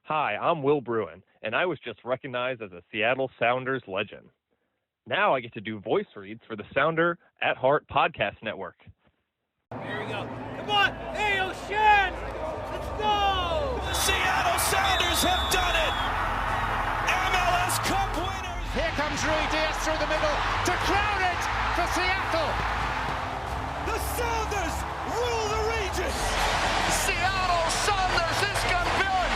Hi, I'm Will Bruin, and I was just recognized as a Seattle Sounders legend. Now I get to do voice reads for the Sounder at Heart podcast network. Here we go. Come on! Hey, O'Shan! Let's go! The Seattle Sounders have done it! MLS Cup winners! Here comes Rui Diaz through the middle to crown it for Seattle! The Sounders rule the region! Seattle Sounders is campeón!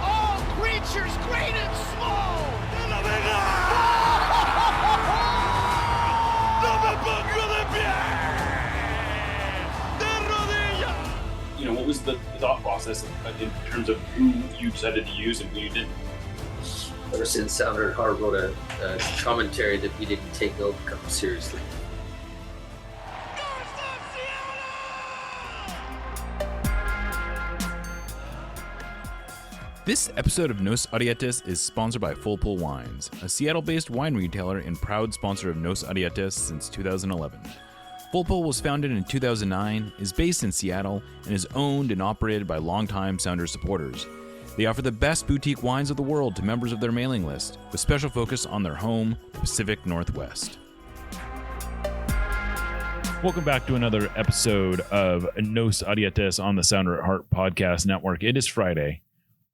All creatures great and small! De la Vega! ¡No me pongo de pie! ¡De rodillas! You know, what was the thought process in terms of who you decided to use and who you didn't? Ever since Sounder at Heart wrote a commentary that we didn't take Gold Cup seriously. This episode of Nos Arietes is sponsored by Full Pull Wines, a Seattle-based wine retailer and proud sponsor of Nos Arietes since 2011. Full Pull was founded in 2009, is based in Seattle, and is owned and operated by longtime Sounders supporters. They offer the best boutique wines of the world to members of their mailing list, with special focus on their home, the Pacific Northwest. Welcome back to another episode of Nos Arietes on the Sounder at Heart podcast network. It is Friday.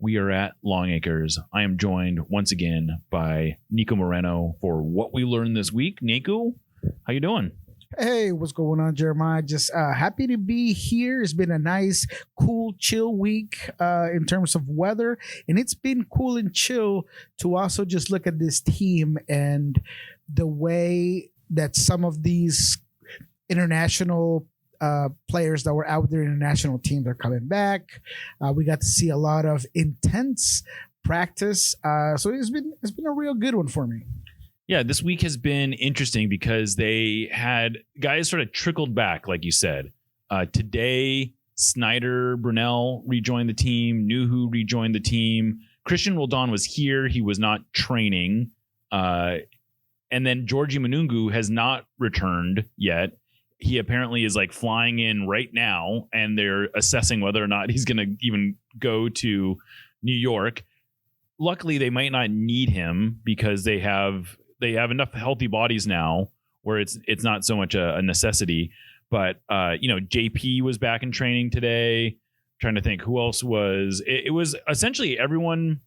We are at Long Acres. I am joined once again by Niko Moreno for what we learned this week. Niko, how you doing? Hey, what's going on, Jeremiah? Just happy to be here. It's been a nice, cool, chill week in terms of weather. And it's been cool and chill to also just look at this team and the way that some of these international players that were out there in the national teams are coming back. We got to see a lot of intense practice. So it's been a real good one for me. Yeah, this week has been interesting because they had guys sort of trickled back, like you said. Today, Snyder Brunel rejoined the team. Nuhu rejoined the team. Christian Roldan was here. He was not training. And then Georgie Manungu has not returned yet. He apparently is like flying in right now, and they're assessing whether or not he's going to even go to New York. Luckily, they might not need him because they have enough healthy bodies now where it's not so much a necessity. But JP was back in training today. Trying to think who else was. It was essentially everyone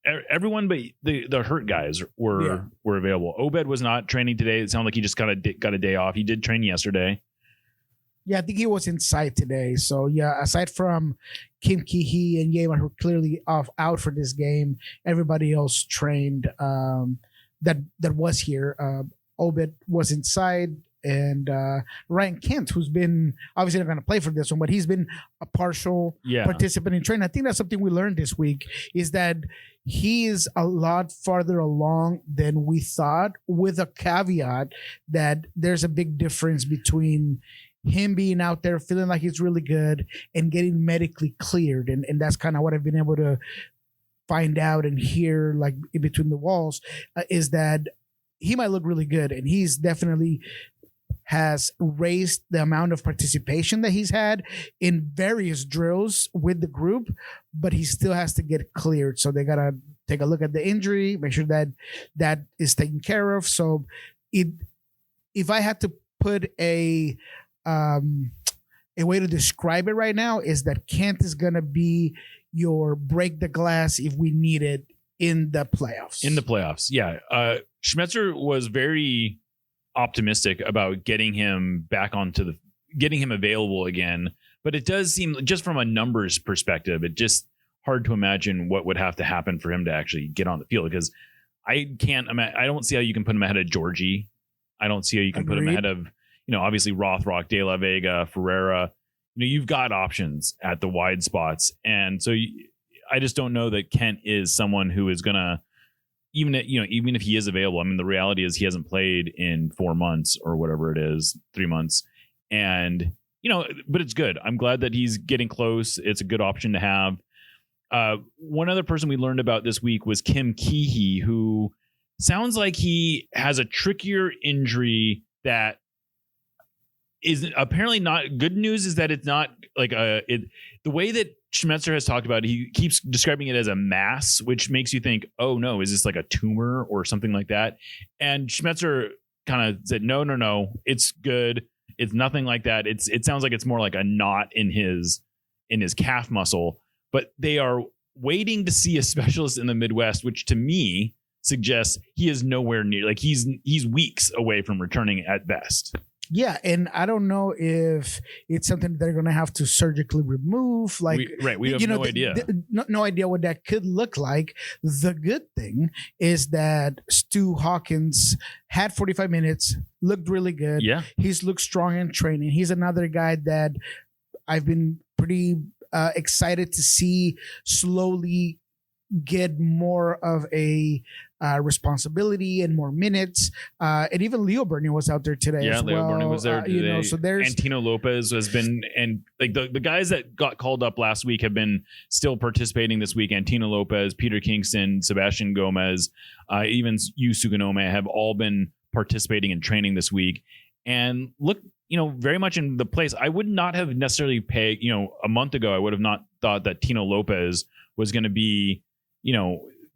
but the hurt guys were available. Obed was not training today. It sounded like he just got a day off. He did train yesterday. Yeah, I think he was inside today. So yeah, aside from Kim Kihi and Yema, who are clearly out for this game, everybody else trained that was here. Obed was inside, and Ryan Kent, who's been obviously not going to play for this one, but he's been a partial participant in training. I think that's something we learned this week, is that he is a lot farther along than we thought, with a caveat that there's a big difference between him being out there feeling like he's really good and getting medically cleared. And that's kind of what I've been able to find out and hear, like in between the walls, is that he might look really good. And he's definitely has raised the amount of participation that he's had in various drills with the group, but he still has to get cleared. So they got to take a look at the injury, make sure that that is taken care of. So if I had to put a way to describe it right now, is that Kent is going to be your break the glass if we need it in the playoffs. Yeah. Schmetzer was very optimistic about getting him back getting him available again. But it does seem, just from a numbers perspective, it just hard to imagine what would have to happen for him to actually get on the field, because I don't see how you can put him ahead of Georgie. I don't see how you can put him ahead of, obviously Rothrock, De La Vega, Ferreira. You've got options at the wide spots. And so I just don't know that Kent is someone who is going to, even if he is available. I mean, the reality is he hasn't played in 4 months or whatever it is, 3 months. And, but it's good. I'm glad that he's getting close. It's a good option to have. One other person we learned about this week was Kim Keehee, who sounds like he has a trickier injury that is apparently not good. News is that it's not like the way that Schmetzer has talked about it, he keeps describing it as a mass, which makes you think, oh no, is this like a tumor or something like that? And Schmetzer kind of said, no, it's good. It's nothing like that. It sounds like it's more like a knot in his calf muscle, but they are waiting to see a specialist in the Midwest, which to me suggests he is nowhere near, like he's weeks away from returning at best. Yeah, and I don't know if it's something they're going to have to surgically remove. Like, we have no idea. No idea what that could look like. The good thing is that Stu Hawkins had 45 minutes, looked really good. Yeah, he's looked strong in training. He's another guy that I've been pretty excited to see slowly get more of a responsibility and more minutes. And even Leo Bernier was out there today. Yeah, as Leo well. Bernier was there today. So there's Antino Lopez has been, and like the guys that got called up last week have been still participating this week. Antino Lopez, Peter Kingston, Sebastian Gomez, even Yu Suganome have all been participating in training this week. And look, very much in the place. I would not have necessarily pegged, a month ago, I would have not thought that Tino Lopez was going to be,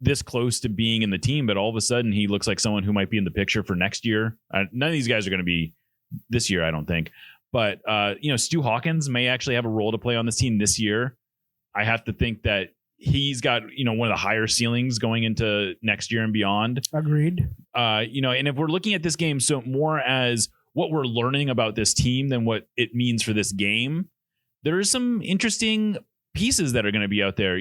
this close to being in the team, but all of a sudden he looks like someone who might be in the picture for next year. None of these guys are going to be this year, I don't think. But, Stu Hawkins may actually have a role to play on this team this year. I have to think that he's got, one of the higher ceilings going into next year and beyond. Agreed. And if we're looking at this game, so more as what we're learning about this team than what it means for this game, there are some interesting pieces that are going to be out there.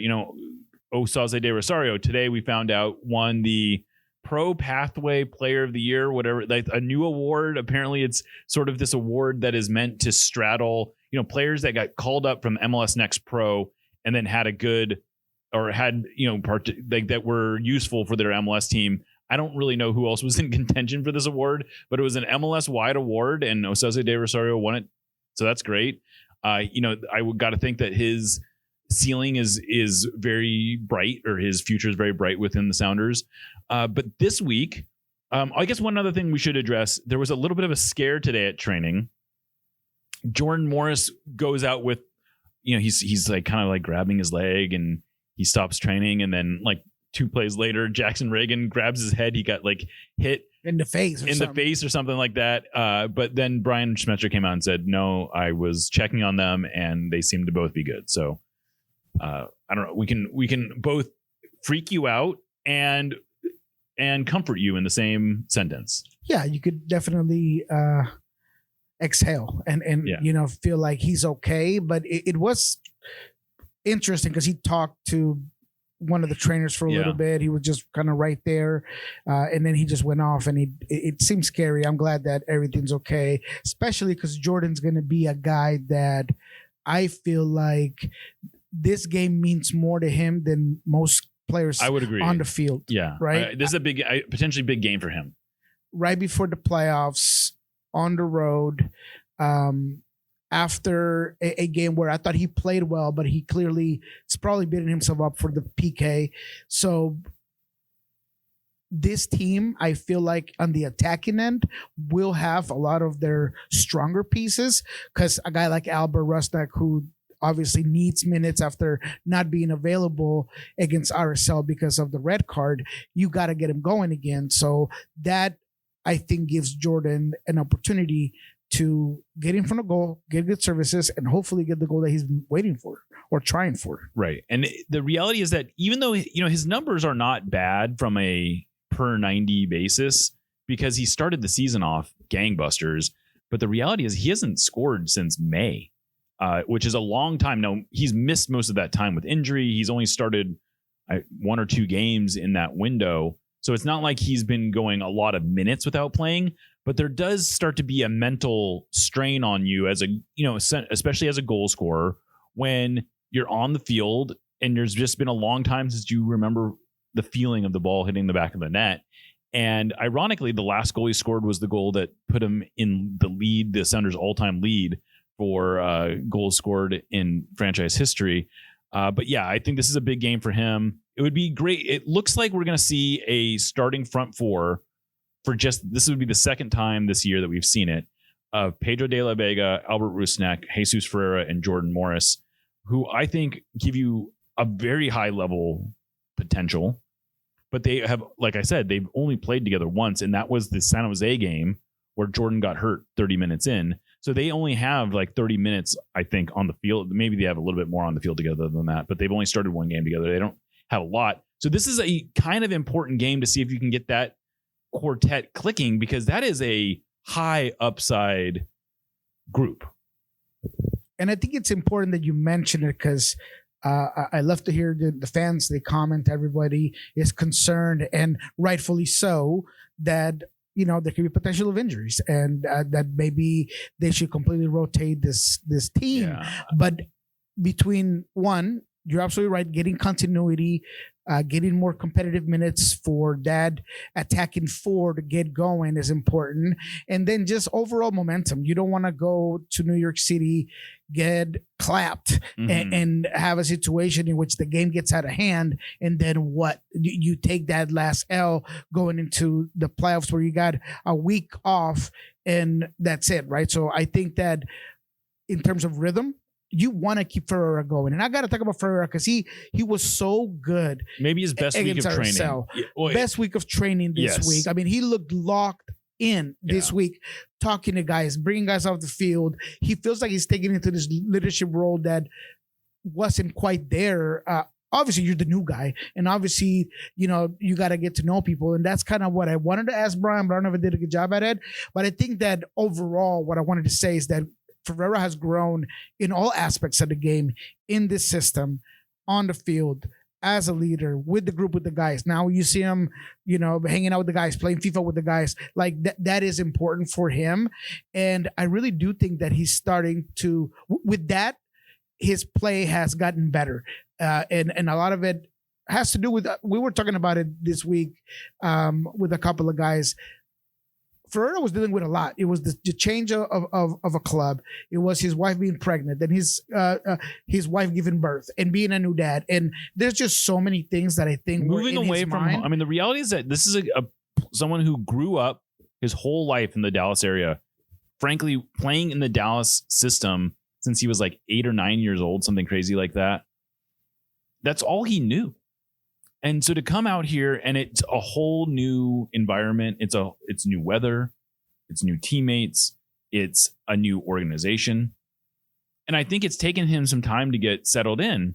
Osaze de Rosario today we found out won the Pro Pathway Player of the Year, whatever, like a new award. Apparently it's sort of this award that is meant to straddle, players that got called up from MLS Next Pro and then had a good or had, that were useful for their MLS team. I don't really know who else was in contention for this award, but it was an MLS wide award and Osaze de Rosario won it. So that's great. I got to think that his ceiling is very bright, or his future is very bright within the Sounders. But this week, I guess one other thing we should address, there was a little bit of a scare today at training. Jordan Morris goes out with, he's like kind of like grabbing his leg and he stops training. And then like 2 plays later, Jackson Reagan grabs his head. He got like hit in the face or something like that. But then Brian Schmetzer came out and said, no, I was checking on them and they seem to both be good. So I don't know. We can both freak you out and comfort you in the same sentence. Yeah, you could definitely exhale and feel like he's okay. But it was interesting because he talked to one of the trainers for a little bit. He was just kind of right there, and then he just went off. And it seems scary. I'm glad that everything's okay, especially because Jordan's going to be a guy that I feel like this game means more to him than most players, I would agree, on the field. Yeah. Right. This is a big, potentially big game for him. Right before the playoffs, on the road, after a game where I thought he played well, but he clearly is probably beating himself up for the PK. So this team, I feel like on the attacking end, will have a lot of their stronger pieces, because a guy like Albert Rusnak, who obviously needs minutes after not being available against RSL because of the red card, you got to get him going again. So that, I think, gives Jordan an opportunity to get in front of goal, get good services, and hopefully get the goal that he's been waiting for or trying for. Right. And the reality is that even though, his numbers are not bad from a per 90 basis, because he started the season off gangbusters, but the reality is he hasn't scored since May. Which is a long time. Now, he's missed most of that time with injury. He's only started 1 or 2 games in that window. So it's not like he's been going a lot of minutes without playing, but there does start to be a mental strain on you as especially as a goal scorer, when you're on the field and there's just been a long time since you remember the feeling of the ball hitting the back of the net. And ironically, the last goal he scored was the goal that put him in the lead, the Sounders' all-time lead for goals scored in franchise history. But yeah, I think this is a big game for him. It would be great. It looks like we're going to see a starting front four for this would be the second time this year that we've seen it, of Pedro de la Vega, Albert Rusnak, Jesus Ferreira, and Jordan Morris, who I think give you a very high level potential. But they have, like I said, they've only played together once, and that was the San Jose game where Jordan got hurt 30 minutes in. So they only have like 30 minutes, I think, on the field. Maybe they have a little bit more on the field together than that, but they've only started one game together. They don't have a lot. So this is a kind of important game to see if you can get that quartet clicking, because that is a high upside group. And I think it's important that you mention it, because I love to hear the fans, they comment, everybody is concerned, and rightfully so, that there could be potential of injuries, and that maybe they should completely rotate this team. Yeah. But between one, you're absolutely right, getting continuity, getting more competitive minutes for that attacking four to get going is important. And then just overall momentum. You don't want to go to New York City, get clapped, and have a situation in which the game gets out of hand. And then what? You take that last L going into the playoffs where you got a week off and that's it, right? So I think that in terms of rhythm, you want to keep Ferreira going. And I got to talk about Ferreira because he was so good. Maybe his best week of training. Best week of training this week. I mean, he looked locked in this week, talking to guys, bringing guys off the field. He feels like he's taking into this leadership role that wasn't quite there. Obviously, you're the new guy. And obviously, you got to get to know people. And that's kind of what I wanted to ask Brian, but I don't know if I did a good job at it. But I think that overall, what I wanted to say is that Ferreira has grown in all aspects of the game, in this system, on the field, as a leader, with the group, with the guys. Now you see him, hanging out with the guys, playing FIFA with the guys. Like that is important for him. And I really do think that he's starting to, with that, his play has gotten better. And a lot of it has to do with, we were talking about it this week with a couple of guys. Ferreira was dealing with a lot. It was the change of a club. It was his wife being pregnant, then his wife giving birth, and being a new dad. And there's just so many things that I think moving away from home. I mean, the reality is that this is someone who grew up his whole life in the Dallas area, frankly, playing in the Dallas system since he was like 8 or 9 years old, something crazy like that. That's all he knew. And so to come out here and it's a whole new environment, it's new weather, it's new teammates, it's a new organization. And I think it's taken him some time to get settled in.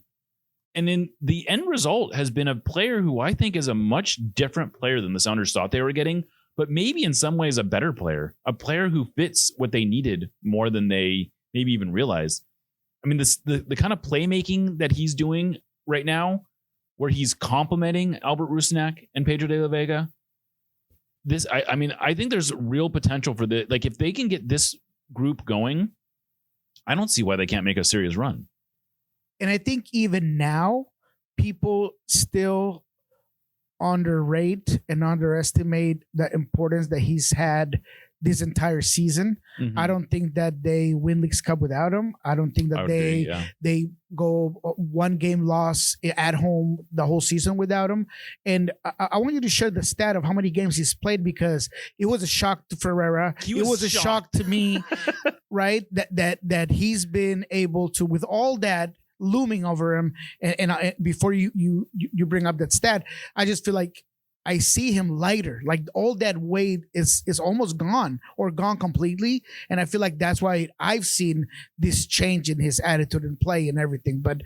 And then the end result has been a player who I think is a much different player than the Sounders thought they were getting, but maybe in some ways a better player, a player who fits what they needed more than they maybe even realized. I mean, the kind of playmaking that he's doing right now, where he's complimenting Albert Rusnak and Pedro de la Vega. I think there's real potential for if they can get this group going, I don't see why they can't make a serious run. And I think even now, people still underrate and underestimate the importance that he's had this entire season. Mm-hmm. I don't think that they win Leagues Cup without him. I don't think that they go one game loss at home the whole season without him. And I want you to share the stat of how many games he's played, because it was a shock to Ferreira. It was a shock to me, right? That he's been able to, with all that looming over him. And before you bring up that stat, I just feel like I see him lighter, like all that weight is almost gone or gone completely. And I feel like that's why I've seen this change in his attitude and play and everything. But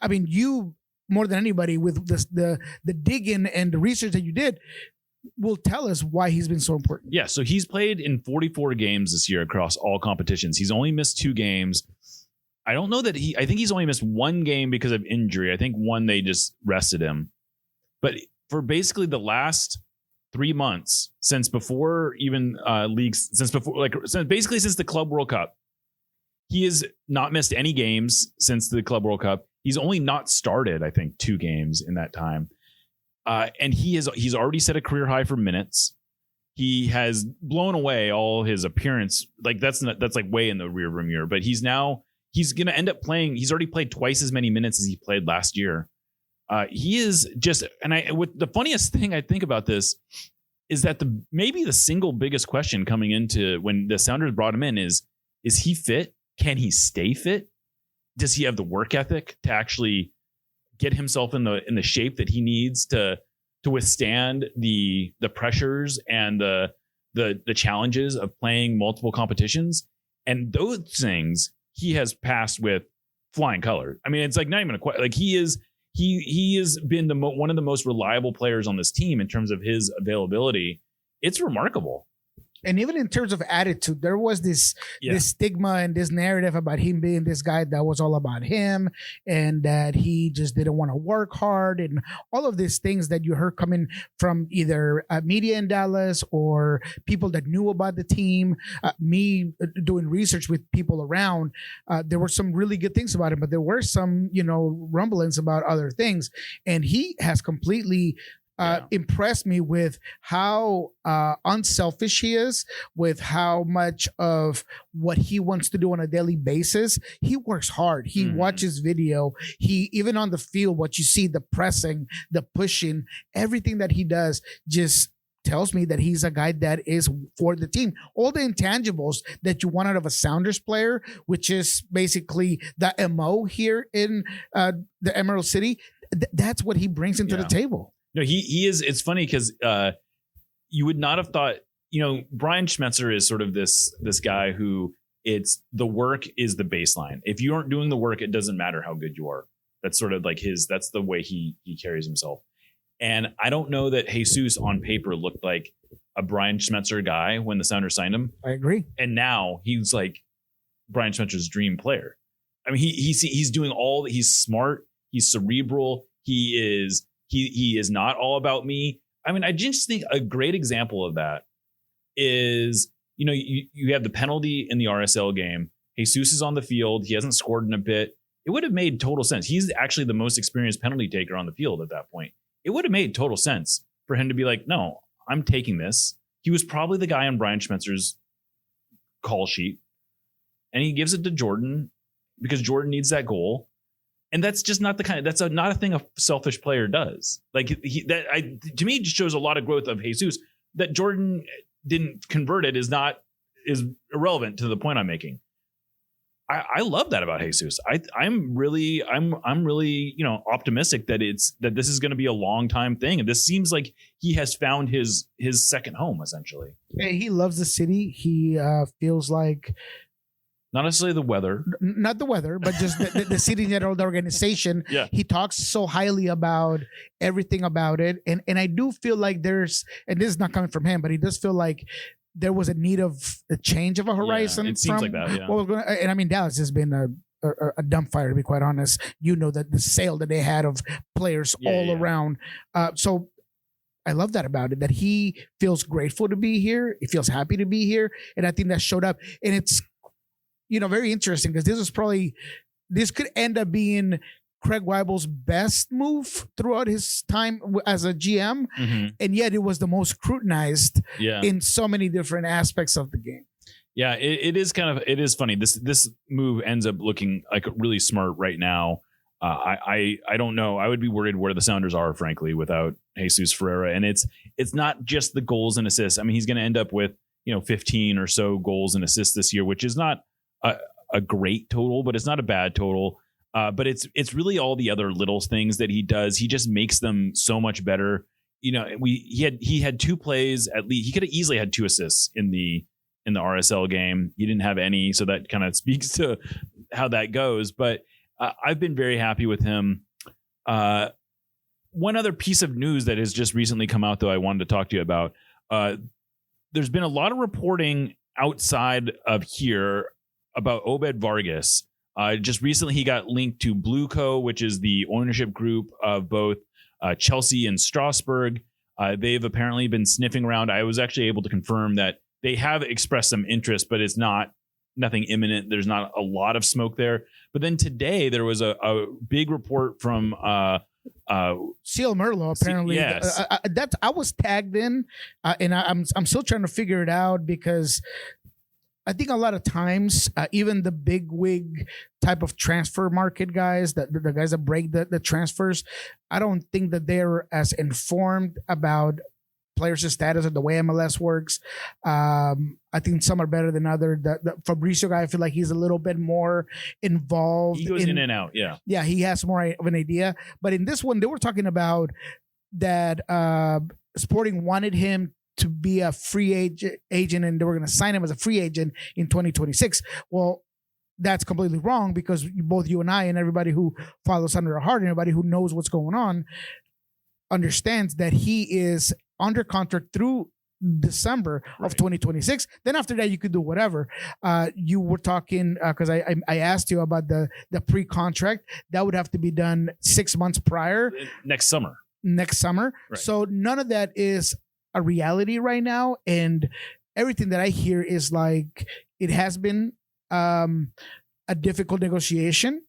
I mean, you more than anybody with the digging and the research that you did will tell us why he's been so important. Yeah. So he's played in 44 games this year across all competitions. He's only missed 2 games. I don't know that I think he's only missed 1 game because of injury. I think one, they just rested him, but for basically the last 3 months, since before even leagues, since the Club World Cup, he has not missed any games since the Club World Cup. He's only not started, I think, 2 games in that time. And he's already set a career high for minutes. he has blown away all his appearance. Like that's like way in the rearview mirror. But he's going to end up playing. He's already played twice as many minutes as he played last year. He is just, with the funniest thing I think about this is that maybe the single biggest question coming into when the Sounders brought him in is he fit? Can he stay fit? Does he have the work ethic to actually get himself in the shape that he needs to withstand the pressures and the challenges of playing multiple competitions? And those things he has passed with flying colors. I mean, it's like not even a question. Like he has been one of the most reliable players on this team in terms of his availability. It's remarkable. And even in terms of attitude, there was this stigma and this narrative about him being this guy that was all about him and that he just didn't want to work hard and all of these things that you heard coming from either media in Dallas or people that knew about the team. Me doing research with people around, there were some really good things about him, but there were some, rumblings about other things. And he has completely impressed me with how unselfish he is, with how much of what he wants to do on a daily basis. He works hard. He watches video. He, even on the field, what you see, the pressing, the pushing, everything that he does just tells me that he's a guy that is for the team. All the intangibles that you want out of a Sounders player, which is basically the MO here in the Emerald City, that's what he brings into the table. No, he is. It's funny because you would not have thought, Brian Schmetzer is sort of this guy who the work is the baseline. If you aren't doing the work, it doesn't matter how good you are. That's sort of like that's the way he carries himself. And I don't know that Jesus on paper looked like a Brian Schmetzer guy when the Sounders signed him. I agree. And now he's like Brian Schmetzer's dream player. I mean, he's doing all that. He's smart. He's cerebral. He is not all about me. I mean, I just think a great example of that is, you have the penalty in the RSL game. Jesus is on the field. He hasn't scored in a bit. It would have made total sense. He's actually the most experienced penalty taker on the field at that point. It would have made total sense for him to be like, no, I'm taking this. He was probably the guy on Brian Schmetzer's call sheet. And he gives it to Jordan because Jordan needs that goal. And that's just not not a thing a selfish player does. Like to me, it just shows a lot of growth of Jesus. That Jordan didn't convert it is irrelevant to the point I'm making. I love that about Jesus. I'm really optimistic that this is going to be a long time thing. And this seems like he has found his second home essentially. Yeah, he loves the city. He feels like. Not necessarily the weather. Not the weather, but just the city in general, the organization. Yeah. He talks so highly about everything about it. And I do feel like and this is not coming from him, but he does feel like there was a need of a change of a horizon. Yeah, it seems like that, yeah. What was going and I mean, Dallas has been a dumbfire, to be quite honest. That the sale that they had of players around. So I love that about it, that he feels grateful to be here. He feels happy to be here. And I think that showed up. And it's, very interesting because this could end up being Craig Weibel's best move throughout his time as a GM. Mm-hmm. And yet it was the most scrutinized in so many different aspects of the game. Yeah, it is funny. This move ends up looking like really smart right now. I don't know. I would be worried where the Sounders are, frankly, without Jesus Ferreira. And it's not just the goals and assists. I mean, he's going to end up with 15 or so goals and assists this year, which is not a great total, but it's not a bad total. But it's really all the other little things that he does. He just makes them so much better. He had 2 plays at least. He could have easily had 2 assists in the RSL game. He didn't have any, so that kind of speaks to how that goes. But I've been very happy with him. One other piece of news that has just recently come out, though, I wanted to talk to you about. There's been a lot of reporting outside of here about Obed Vargas. Just recently, he got linked to Blueco, which is the ownership group of both Chelsea and Strasbourg. They've apparently been sniffing around. I was actually able to confirm that they have expressed some interest, but it's nothing imminent. There's not a lot of smoke there. But then today, there was a big report from Seal Merlo apparently. Yes. I was tagged in, and I'm still trying to figure it out because I think a lot of times, even the big wig type of transfer market guys, the guys that break the transfers, I don't think that they're as informed about players' status and the way MLS works. I think some are better than others. The Fabricio guy, I feel like he's a little bit more involved. He goes in and out, yeah. Yeah, he has more of an idea. But in this one, they were talking about that Sporting wanted him to be a free agent and they were going to sign him as a free agent in 2026. Well, that's completely wrong because both you and I and everybody who follows Under the Heart and everybody who knows what's going on understands that he is under contract through December of 2026. Then after that, you could do whatever. You were talking because I asked you about the pre-contract. That would have to be done 6 months prior. Next summer. Right. So none of that is a reality right now, and everything that I hear is like it has been a difficult negotiation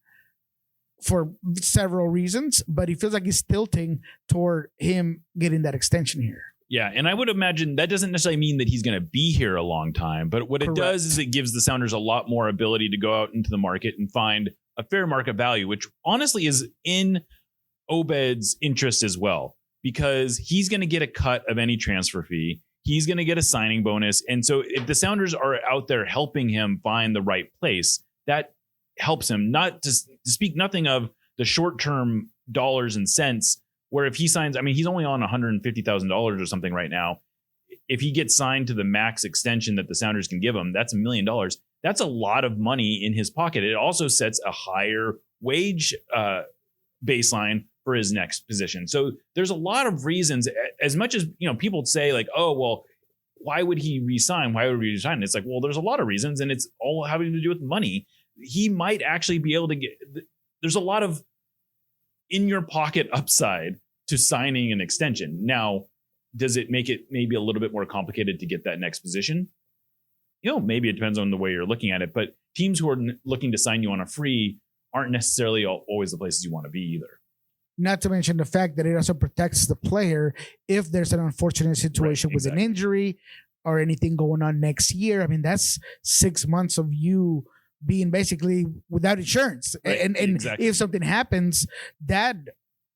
for several reasons, but it feels like it's tilting toward him getting that extension here. Yeah, and I would imagine that doesn't necessarily mean that he's going to be here a long time, but what Correct. it does is it gives the Sounders a lot more ability to go out into the market and find a fair market value, which honestly is in Obed's interest as well, because he's going to get a cut of any transfer fee. He's going to get a signing bonus. And so if the Sounders are out there helping him find the right place, that helps him, not to speak nothing of the short-term dollars and cents, where if he signs, I mean, he's only on $150,000 or something right now. If he gets signed to the max extension that the Sounders can give him, that's $1 million. That's a lot of money in his pocket. It also sets a higher wage baseline for his next position. So there's a lot of reasons, as much as, you know, people say like, oh, well, why would he resign? Why would he resign? It's like, well, there's a lot of reasons, and it's all having to do with money. He might actually be able to get, there's a lot of in your pocket upside to signing an extension. Now, does it make it maybe a little bit more complicated to get that next position? You know, maybe it depends on the way you're looking at it, but teams who are looking to sign you on a free aren't necessarily always the places you want to be either. Not to mention the fact that it also protects the player if there's an unfortunate situation with an injury or anything going on next year. I mean, that's 6 months of you being basically without insurance. Right. And Exactly. if something happens, that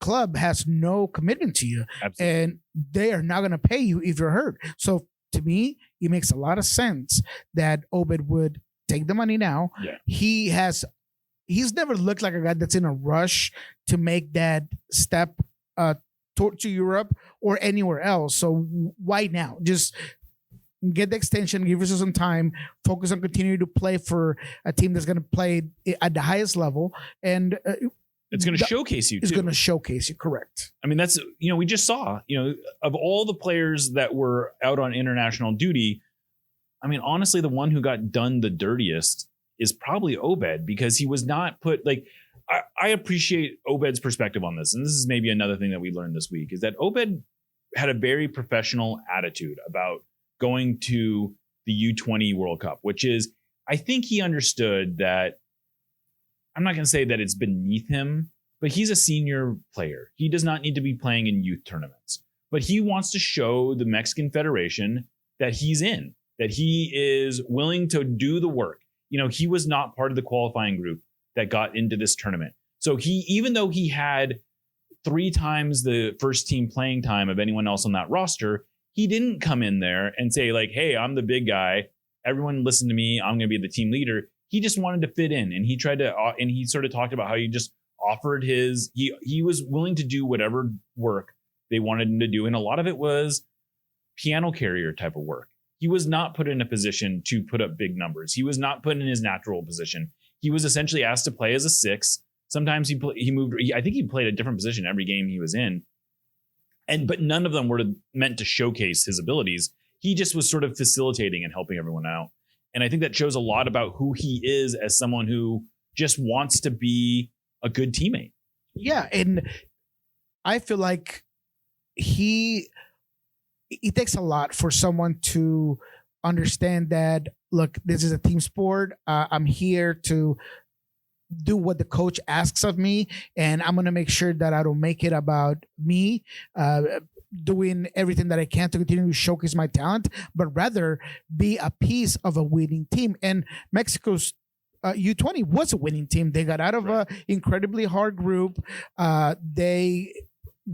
club has no commitment to you. Absolutely. And they are not going to pay you if you're hurt. So to me, it makes a lot of sense that Obed would take the money now. Yeah. He's never looked like a guy that's in a rush to make that step to Europe or anywhere else. So why now? Just get the extension, give us some time, focus on continuing to play for a team that's going to play at the highest level. And it's going to showcase you. It's too. going to showcase you. Correct. I mean, that's, you know, we just saw, you know, of all the players that were out on international duty, I mean, honestly, the one who got done the dirtiest is probably Obed, because he was not put, like, I appreciate Obed's perspective on this. And this is maybe another thing that we learned this week, is that Obed had a very professional attitude about going to the U20 World Cup, which is, I think he understood that, I'm not going to say that it's beneath him, but he's a senior player. He does not need to be playing in youth tournaments, but he wants to show the Mexican Federation that he's in, that he is willing to do the work. You know, he was not part of the qualifying group that got into this tournament. So he, even though he had 3 times the first team playing time of anyone else on that roster, he didn't come in there and say like, hey, I'm the big guy. Everyone listen to me. I'm going to be the team leader. He just wanted to fit in, and he tried to, and he sort of talked about how he just offered his, he was willing to do whatever work they wanted him to do. And a lot of it was piano carrier type of work. He was not put in a position to put up big numbers. He was not put in his natural position. He was essentially asked to play as a 6. Sometimes he moved. I think he played a different position every game he was in. But none of them were meant to showcase his abilities. He just was sort of facilitating and helping everyone out. And I think that shows a lot about who he is as someone who just wants to be a good teammate. Yeah. And I feel like it takes a lot for someone to understand that, look, this is a team sport. I'm here to do what the coach asks of me, and I'm going to make sure that I don't make it about me doing everything that I can to continue to showcase my talent, but rather be a piece of a winning team. And Mexico's U20 was a winning team. They got out of an incredibly hard group. They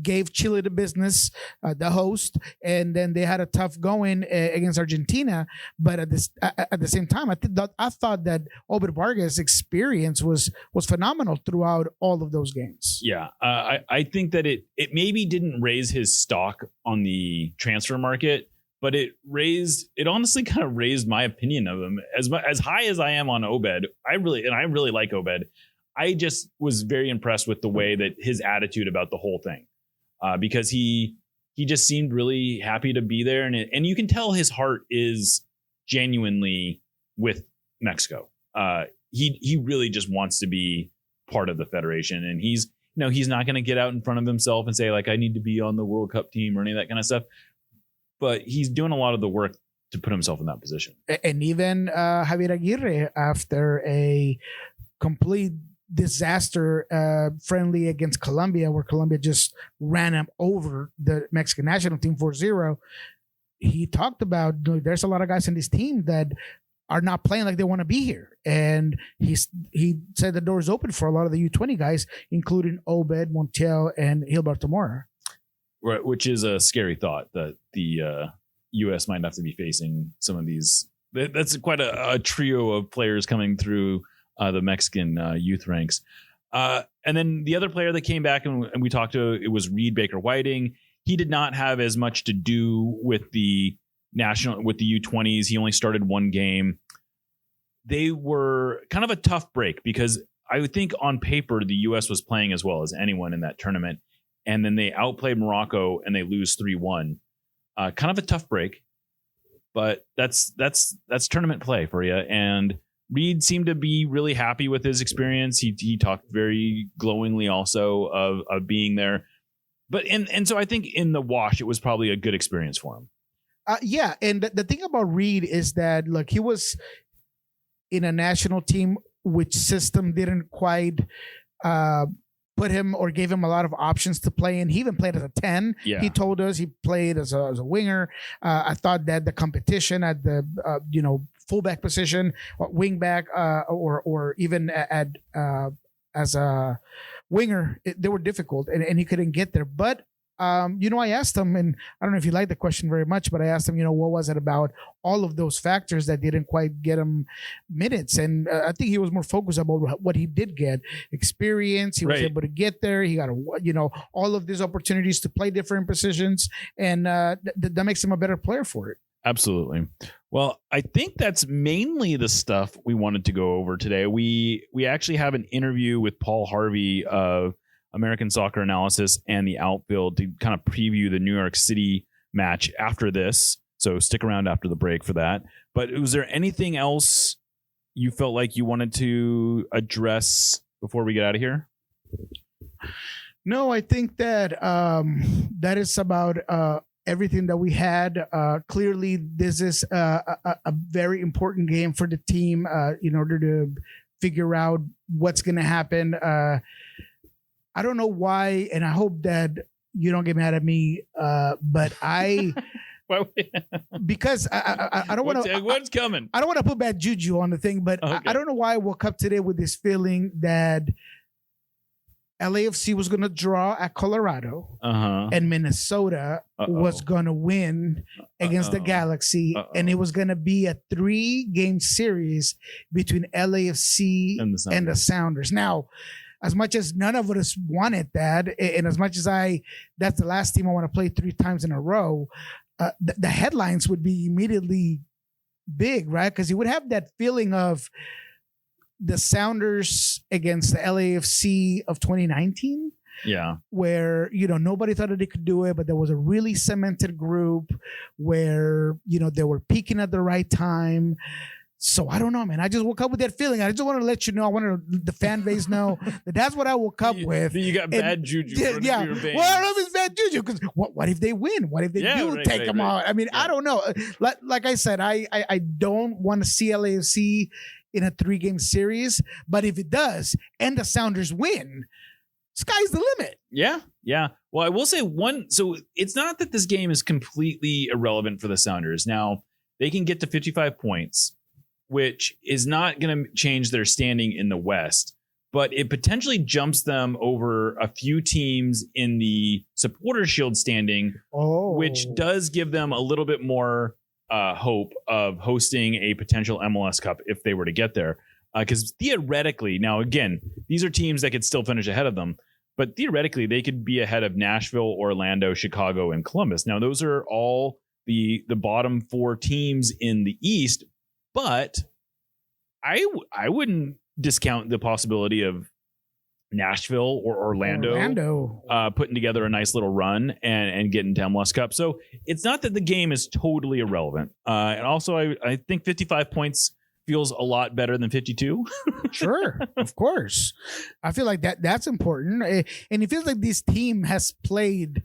gave Chile the business, the host, and then they had a tough going against Argentina. But at the same time, I thought that Obed Vargas' experience was phenomenal throughout all of those games. Yeah, I think that it maybe didn't raise his stock on the transfer market, but it honestly kind of raised my opinion of him. As high as I am on Obed, I really like Obed. I just was very impressed with the way that his attitude about the whole thing. Because he just seemed really happy to be there, and you can tell his heart is genuinely with Mexico. He really just wants to be part of the federation, and he's not going to get out in front of himself and say like I need to be on the World Cup team or any of that kind of stuff. But he's doing a lot of the work to put himself in that position. And even Javier Aguirre, after a complete disaster friendly against Colombia, where Colombia just ran him over the Mexican national team 4-0, he talked about there's a lot of guys in this team that are not playing like they want to be here, and he said the door is open for a lot of the U20 guys, including Obed, Montiel, and Gilberto Mora. Right, which is a scary thought that the U.S. might have to be facing some of these. That's quite a trio of players coming through the Mexican youth ranks. And then the other player that came back and we talked to, it was Reed Baker-Whiting. He did not have as much to do with the U20s. He only started one game. They were kind of a tough break because I would think on paper the U.S. was playing as well as anyone in that tournament. And then they outplayed Morocco and they lose 3-1. Kind of a tough break, but that's tournament play for you. And Reed seemed to be really happy with his experience. He talked very glowingly also of being there. But and so I think in the wash, it was probably a good experience for him. Yeah. And the thing about Reed is that, look, he was in a national team which system didn't quite put him or gave him a lot of options to play in. He even played as a 10. Yeah. He told us he played as a winger. I thought that the competition at the fullback position, wingback, or even as a winger, they were difficult, and he couldn't get there. But I asked him, and I don't know if you like the question very much, but I asked him, what was it about all of those factors that didn't quite get him minutes? And I think he was more focused about what he did get. Experience. He was able to get there. He got, all of these opportunities to play different positions, and that makes him a better player for it. Absolutely. Well, I think that's mainly the stuff we wanted to go over today. We actually have an interview with Paul Harvey of American Soccer Analysis and the Outfield to kind of preview the New York City match after this. So stick around after the break for that. But was there anything else you felt like you wanted to address before we get out of here? No, I think that that is about everything that we had. Clearly, this is a very important game for the team in order to figure out what's going to happen. I don't know why, and I hope that you don't get mad at me, but because I don't want to. What's coming? I don't want to put bad juju on the thing, but okay. I don't know why I woke up today with this feeling that LAFC was going to draw at Colorado, and Minnesota was going to win against the Galaxy, and it was going to be a 3-game series between LAFC and the Sounders. Now, as much as none of us wanted that, and as much as that's the last team I want to play 3 times in a row, the headlines would be immediately big, right? Because you would have that feeling of the Sounders against the LAFC of 2019. Yeah. Where, nobody thought that they could do it, but there was a really cemented group where, they were peaking at the right time. So I don't know, man. I just woke up with that feeling. I just want to let you know. I want the fan base know that that's what I woke up with. You got bad juju. Yeah. Well, I don't know if it's bad juju because what if they win? What if they take them out? I mean, I don't know. Like I said, I don't want to see LAFC in a 3-game series. But if it does, and the Sounders win, sky's the limit. Yeah. Well, I will say so it's not that this game is completely irrelevant for the Sounders. Now, they can get to 55 points, which is not going to change their standing in the West, but it potentially jumps them over a few teams in the Supporters Shield standing, which does give them a little bit more hope of hosting a potential MLS Cup if they were to get there. Because theoretically, now again, these are teams that could still finish ahead of them, but theoretically they could be ahead of Nashville, Orlando, Chicago, and Columbus. Now those are all the bottom 4 teams in the East, but I wouldn't discount the possibility of Nashville or Orlando. Putting together a nice little run and getting to MLS Cup. So it's not that the game is totally irrelevant. And also, I think 55 points feels a lot better than 52. Sure, of course. I feel like that's important. And it feels like this team has played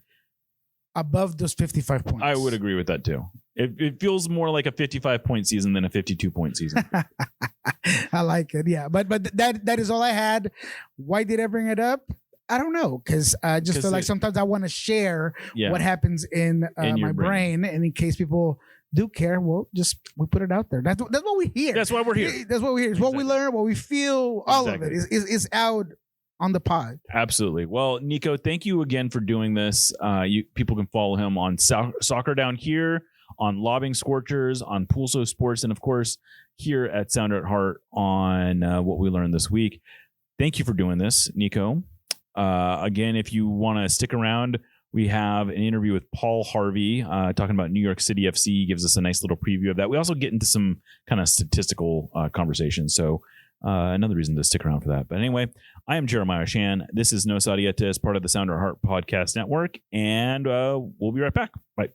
above those 55 points. I would agree with that too. It feels more like a 55-point season than a 52-point season. I like it. Yeah. But that is all I had. Why did I bring it up? I don't know. Because I just feel like sometimes I want to share what happens in my brain. And in case people do care, well, we put it out there. That's what we hear. That's why we're here. That's what we hear. It's what we learn, what we feel. All of it is out on the pod. Absolutely. Well, Niko, thank you again for doing this. People can follow him on Soccer Down Here, on Lobbing Scorchers, on Pulso Sports, and of course here at Sounder at Heart on What We Learned This Week. Thank you for doing this, Niko. Again, if you want to stick around, we have an interview with Paul Harvey talking about New York City FC. He gives us a nice little preview of that. We also get into some kind of statistical conversations. So another reason to stick around for that. But anyway, I am Jeremiah Shan. This is No Sadieta, part of the Sounder at Heart Podcast Network. And we'll be right back. Bye.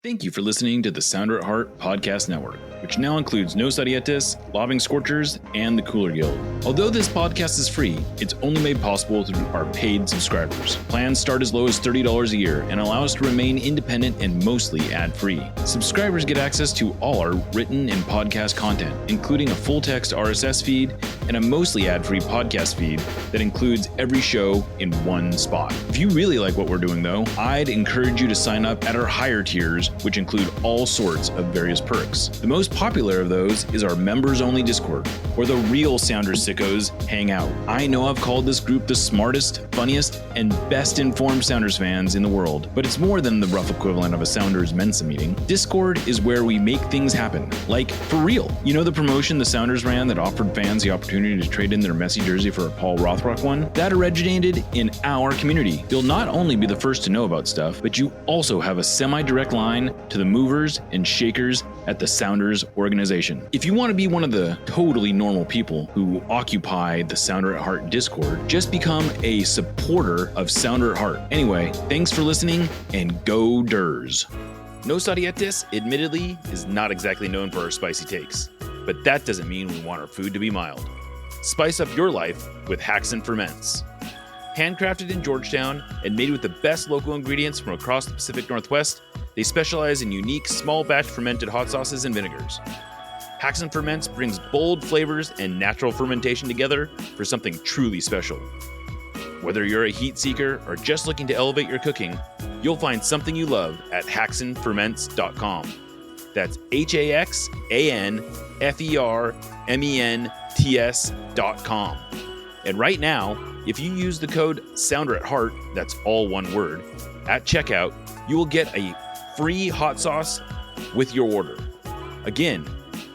Thank you for listening to the Sounder at Heart Podcast Network, which now includes Nos Arietes, Lobbing Scorchers, and the Cooler Guild. Although this podcast is free, it's only made possible through our paid subscribers. Plans start as low as $30 a year and allow us to remain independent and mostly ad-free. Subscribers get access to all our written and podcast content, including a full-text RSS feed and a mostly ad-free podcast feed that includes every show in one spot. If you really like what we're doing, though, I'd encourage you to sign up at our higher tiers, which include all sorts of various perks. The most popular of those is our members-only Discord, where the real Sounders sickos hang out. I know I've called this group the smartest, funniest, and best-informed Sounders fans in the world, but it's more than the rough equivalent of a Sounders Mensa meeting. Discord is where we make things happen, like for real. You know the promotion the Sounders ran that offered fans the opportunity to trade in their Messi jersey for a Paul Rothrock one? That originated in our community. You'll not only be the first to know about stuff, but you also have a semi-direct line to the movers and shakers at the Sounders organization. If you want to be one of the totally normal people who occupy the Sounder at Heart Discord, just become a supporter of Sounder at Heart. Anyway, thanks for listening, and go Durs. Nos Arietes, admittedly, is not exactly known for our spicy takes, but that doesn't mean we want our food to be mild. Spice up your life with Hacks and Ferments. Handcrafted in Georgetown and made with the best local ingredients from across the Pacific Northwest, they specialize in unique small batch fermented hot sauces and vinegars. Hacks and Ferments brings bold flavors and natural fermentation together for something truly special. Whether you're a heat seeker or just looking to elevate your cooking, you'll find something you love at hacksandferments.com. That's HAXANFERMENTS.com. And right now, if you use the code Sounder at Heart, that's all one word, at checkout, you will get a free hot sauce with your order. Again,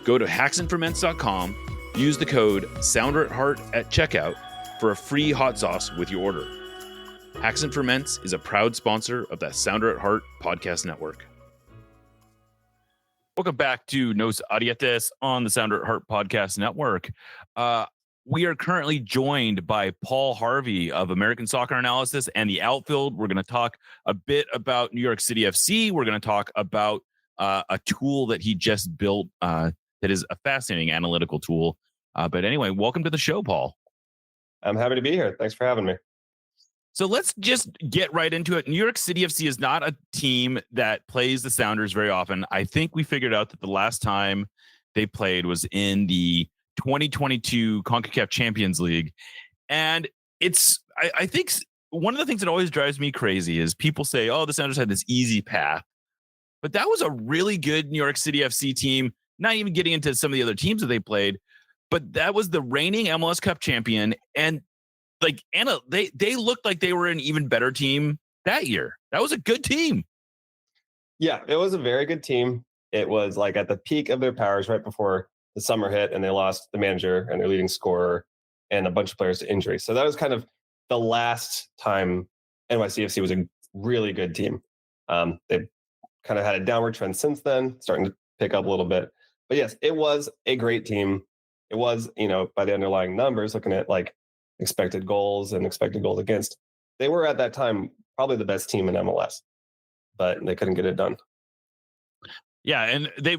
go to hacksandferments.com, use the code Sounder at Heart at checkout for a free hot sauce with your order. Hacks and Ferments is a proud sponsor of the Sounder at Heart Podcast Network. Welcome back to Nos Arietes on the Sounder at Heart Podcast Network. We are currently joined by Paul Harvey of American Soccer Analysis and the Outfield. We're going to talk a bit about New York City FC. We're going to talk about a tool that he just built that is a fascinating analytical tool. But anyway, welcome to the show, Paul. I'm happy to be here. Thanks for having me. So let's just get right into it. New York City FC is not a team that plays the Sounders very often. I think we figured out that the last time they played was in the 2022 CONCACAF Champions League. And I think one of the things that always drives me crazy is people say, oh, the Sounders had this easy path. But that was a really good New York City FC team, not even getting into some of the other teams that they played. But that was the reigning MLS Cup champion. And like Anna, they looked like they were an even better team that year. That was a good team. Yeah, it was a very good team. It was like at the peak of their powers right before the summer hit, and they lost the manager and their leading scorer and a bunch of players to injury. So that was kind of the last time NYCFC was a really good team. They've kind of had a downward trend since then, starting to pick up a little bit. But yes, it was a great team. It was, by the underlying numbers, looking at like expected goals and expected goals against, they were at that time probably the best team in MLS, but they couldn't get it done. Yeah, and they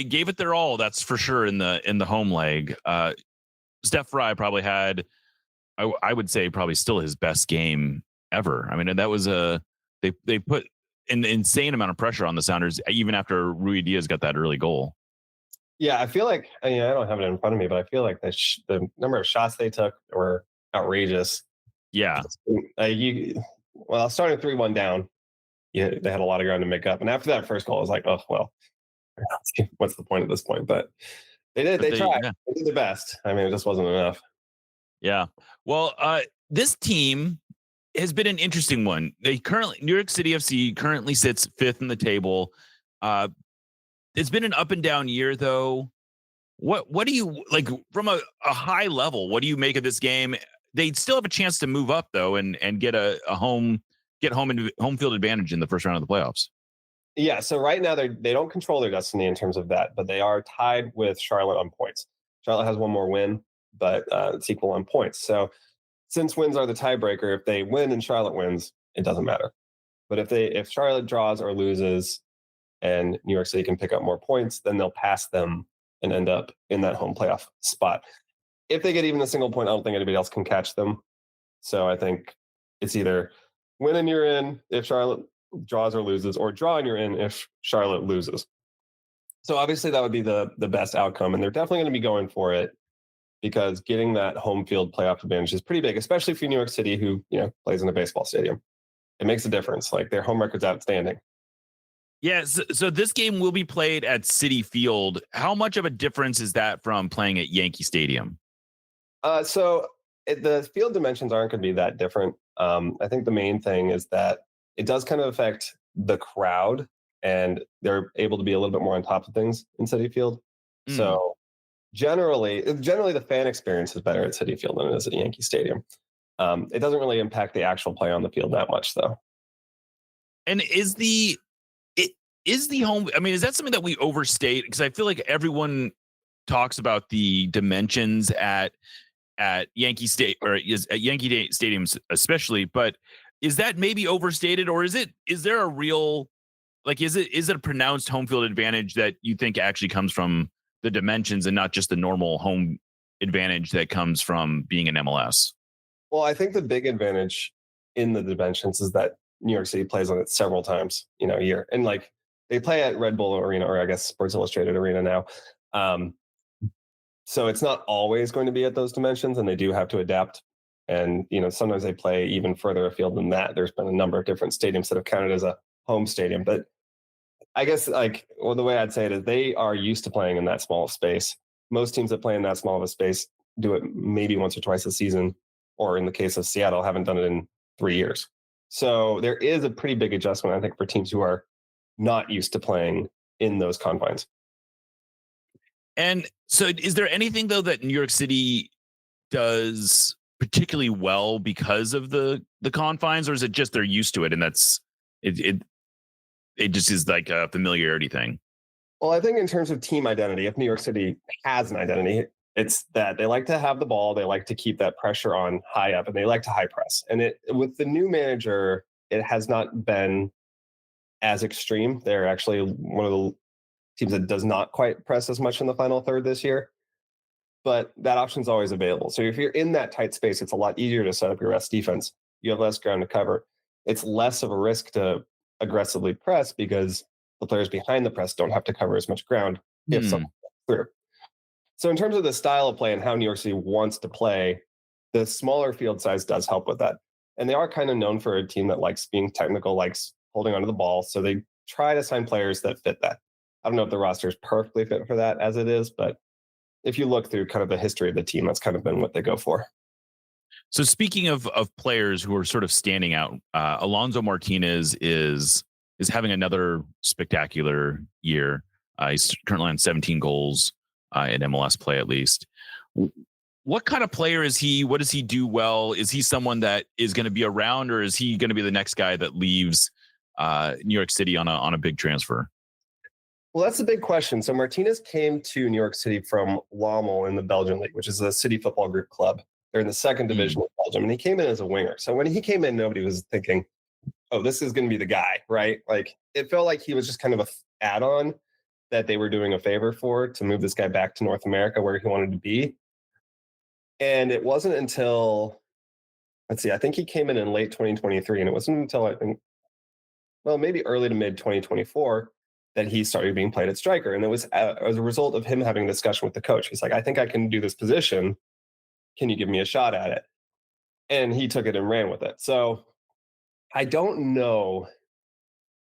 gave it their all. That's for sure in the home leg. Steph Fry probably had, I would say, probably still his best game ever. I mean, that was they put an insane amount of pressure on the Sounders even after Rui Diaz got that early goal. Yeah, I feel like, I don't have it in front of me, but I feel like the number of shots they took were outrageous. Yeah. Starting 3-1 down, they had a lot of ground to make up. And after that first goal, I was like, oh, well, what's the point at this point? But they tried. Yeah. They did their best. I mean, it just wasn't enough. Yeah. Well, this team has been an interesting one. New York City FC currently sits 5th in the table. It's been an up and down year, though. What do you like from a high level? What do you make of this game? They still have a chance to move up, though, and get home field advantage in the first round of the playoffs. Yeah. So right now they don't control their destiny in terms of that, but they are tied with Charlotte on points. Charlotte has one more win, but it's equal on points. So since wins are the tiebreaker, if they win and Charlotte wins, it doesn't matter. But if Charlotte draws or loses, and New York City can pick up more points, then they'll pass them and end up in that home playoff spot. If they get even a single point, I don't think anybody else can catch them. So I think it's either win and you're in if Charlotte draws or loses, or draw and you're in if Charlotte loses. So obviously that would be the best outcome, and they're definitely going to be going for it because getting that home field playoff advantage is pretty big, especially for New York City, who plays in a baseball stadium. It makes a difference. Like their home record's outstanding. Yeah, so this game will be played at Citi Field. How much of a difference is that from playing at Yankee Stadium? The field dimensions aren't going to be that different. I think the main thing is that it does kind of affect the crowd, and they're able to be a little bit more on top of things in Citi Field. So generally, the fan experience is better at Citi Field than it is at Yankee Stadium. It doesn't really impact the actual play on the field that much, though. And is the home, I mean, is that something that we overstate? Because I feel like everyone talks about the dimensions at Yankee State or at Yankee Stadiums especially, but is that maybe overstated, or is there a real, like, is it a pronounced home field advantage that you think actually comes from the dimensions and not just the normal home advantage that comes from being in MLS? Well, I think the big advantage in the dimensions is that New York City plays on it several times, a year. And like they play at Red Bull Arena, or I guess Sports Illustrated Arena now. So it's not always going to be at those dimensions, and they do have to adapt. And, sometimes they play even further afield than that. There's been a number of different stadiums that have counted as a home stadium. But I guess the way I'd say it is they are used to playing in that small of space. Most teams that play in that small of a space do it maybe once or twice a season, or in the case of Seattle, haven't done it in 3 years. So there is a pretty big adjustment, I think, for teams who are not used to playing in those confines. And so is there anything, though, that New York City does particularly well because of the confines, or is it just they're used to it and that's it just is like a familiarity thing? Well, I think in terms of team identity, if New York City has an identity, it's that they like to have the ball, they like to keep that pressure on high up, and they like to high press. And with the new manager, it has not been as extreme. They're actually one of the teams that does not quite press as much in the final third this year, but that option's always available. So if you're in that tight space, it's a lot easier to set up your best defense. You have less ground to cover. It's less of a risk to aggressively press because the players behind the press don't have to cover as much ground if someone gets through. So in terms of the style of play and how New York City wants to play, the smaller field size does help with that. And they are kind of known for a team that likes being technical, likes holding onto the ball. So they try to sign players that fit that. I don't know if the roster is perfectly fit for that as it is, but if you look through kind of the history of the team, that's kind of been what they go for. So speaking of players who are sort of standing out, Alonso Martinez is having another spectacular year. He's currently on 17 goals in MLS play, at least. What kind of player is he? What does he do well? Is he someone that is going to be around, or is he going to be the next guy that leaves New York City on a big transfer? Well, that's a big question. So Martinez came to New York City from Lommel in the Belgian League, which is a city football group club. They're in the second division of Belgium, and he came in as a winger. So when he came in, nobody was thinking, oh, this is going to be the guy, right? Like, it felt like he was just kind of a add-on that they were doing a favor for to move this guy back to North America where he wanted to be. And it wasn't until, I think he came in late 2023, and it wasn't until I think, well, maybe early to mid 2024 that he started being played at striker. And it was as a result of him having a discussion with the coach. He's like, I think I can do this position. Can you give me a shot at it? And he took it and ran with it. So I don't know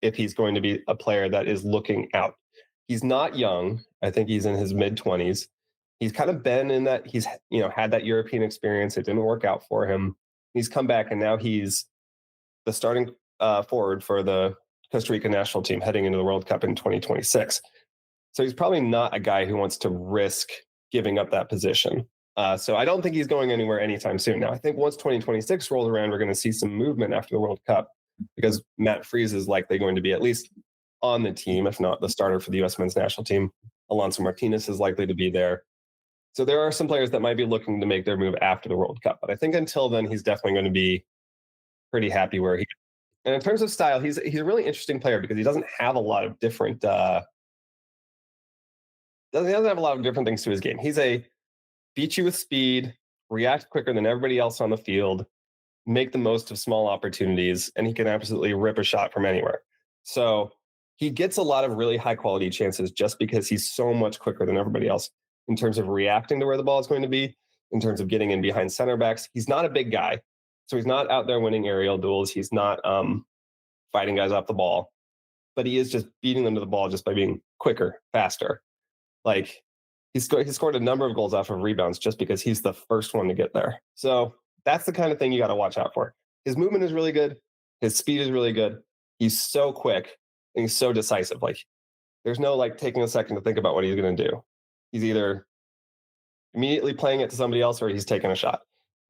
if he's going to be a player that is looking out. He's not young. I think he's in his mid-20s. He's kind of been in that, he's had that European experience. It didn't work out for him. He's come back, and now he's the starting forward for the Costa Rica national team heading into the World Cup in 2026. So he's probably not a guy who wants to risk giving up that position. So I don't think he's going anywhere anytime soon. Now, I think once 2026 rolls around, we're going to see some movement after the World Cup, because Matt Freese is likely going to be at least on the team, if not the starter for the U.S. men's national team. Alonso Martinez is likely to be there. So there are some players that might be looking to make their move after the World Cup. But I think until then, he's definitely going to be pretty happy where he is. And in terms of style, he's a really interesting player because he doesn't have a lot of different doesn't have a lot of different things to his game. He's a beat you with speed, react quicker than everybody else on the field, make the most of small opportunities, and he can absolutely rip a shot from anywhere. So he gets a lot of really high quality chances just because he's so much quicker than everybody else in terms of reacting to where the ball is going to be, in terms of getting in behind center backs. He's not a big guy, so he's not out there winning aerial duels. He's not fighting guys off the ball, but he is just beating them to the ball just by being quicker, faster. Like, he scored a number of goals off of rebounds just because he's the first one to get there. So that's the kind of thing you got to watch out for. His movement is really good. His speed is really good. He's so quick and he's so decisive. Like, there's no taking a second to think about what he's going to do. He's either immediately playing it to somebody else or he's taking a shot.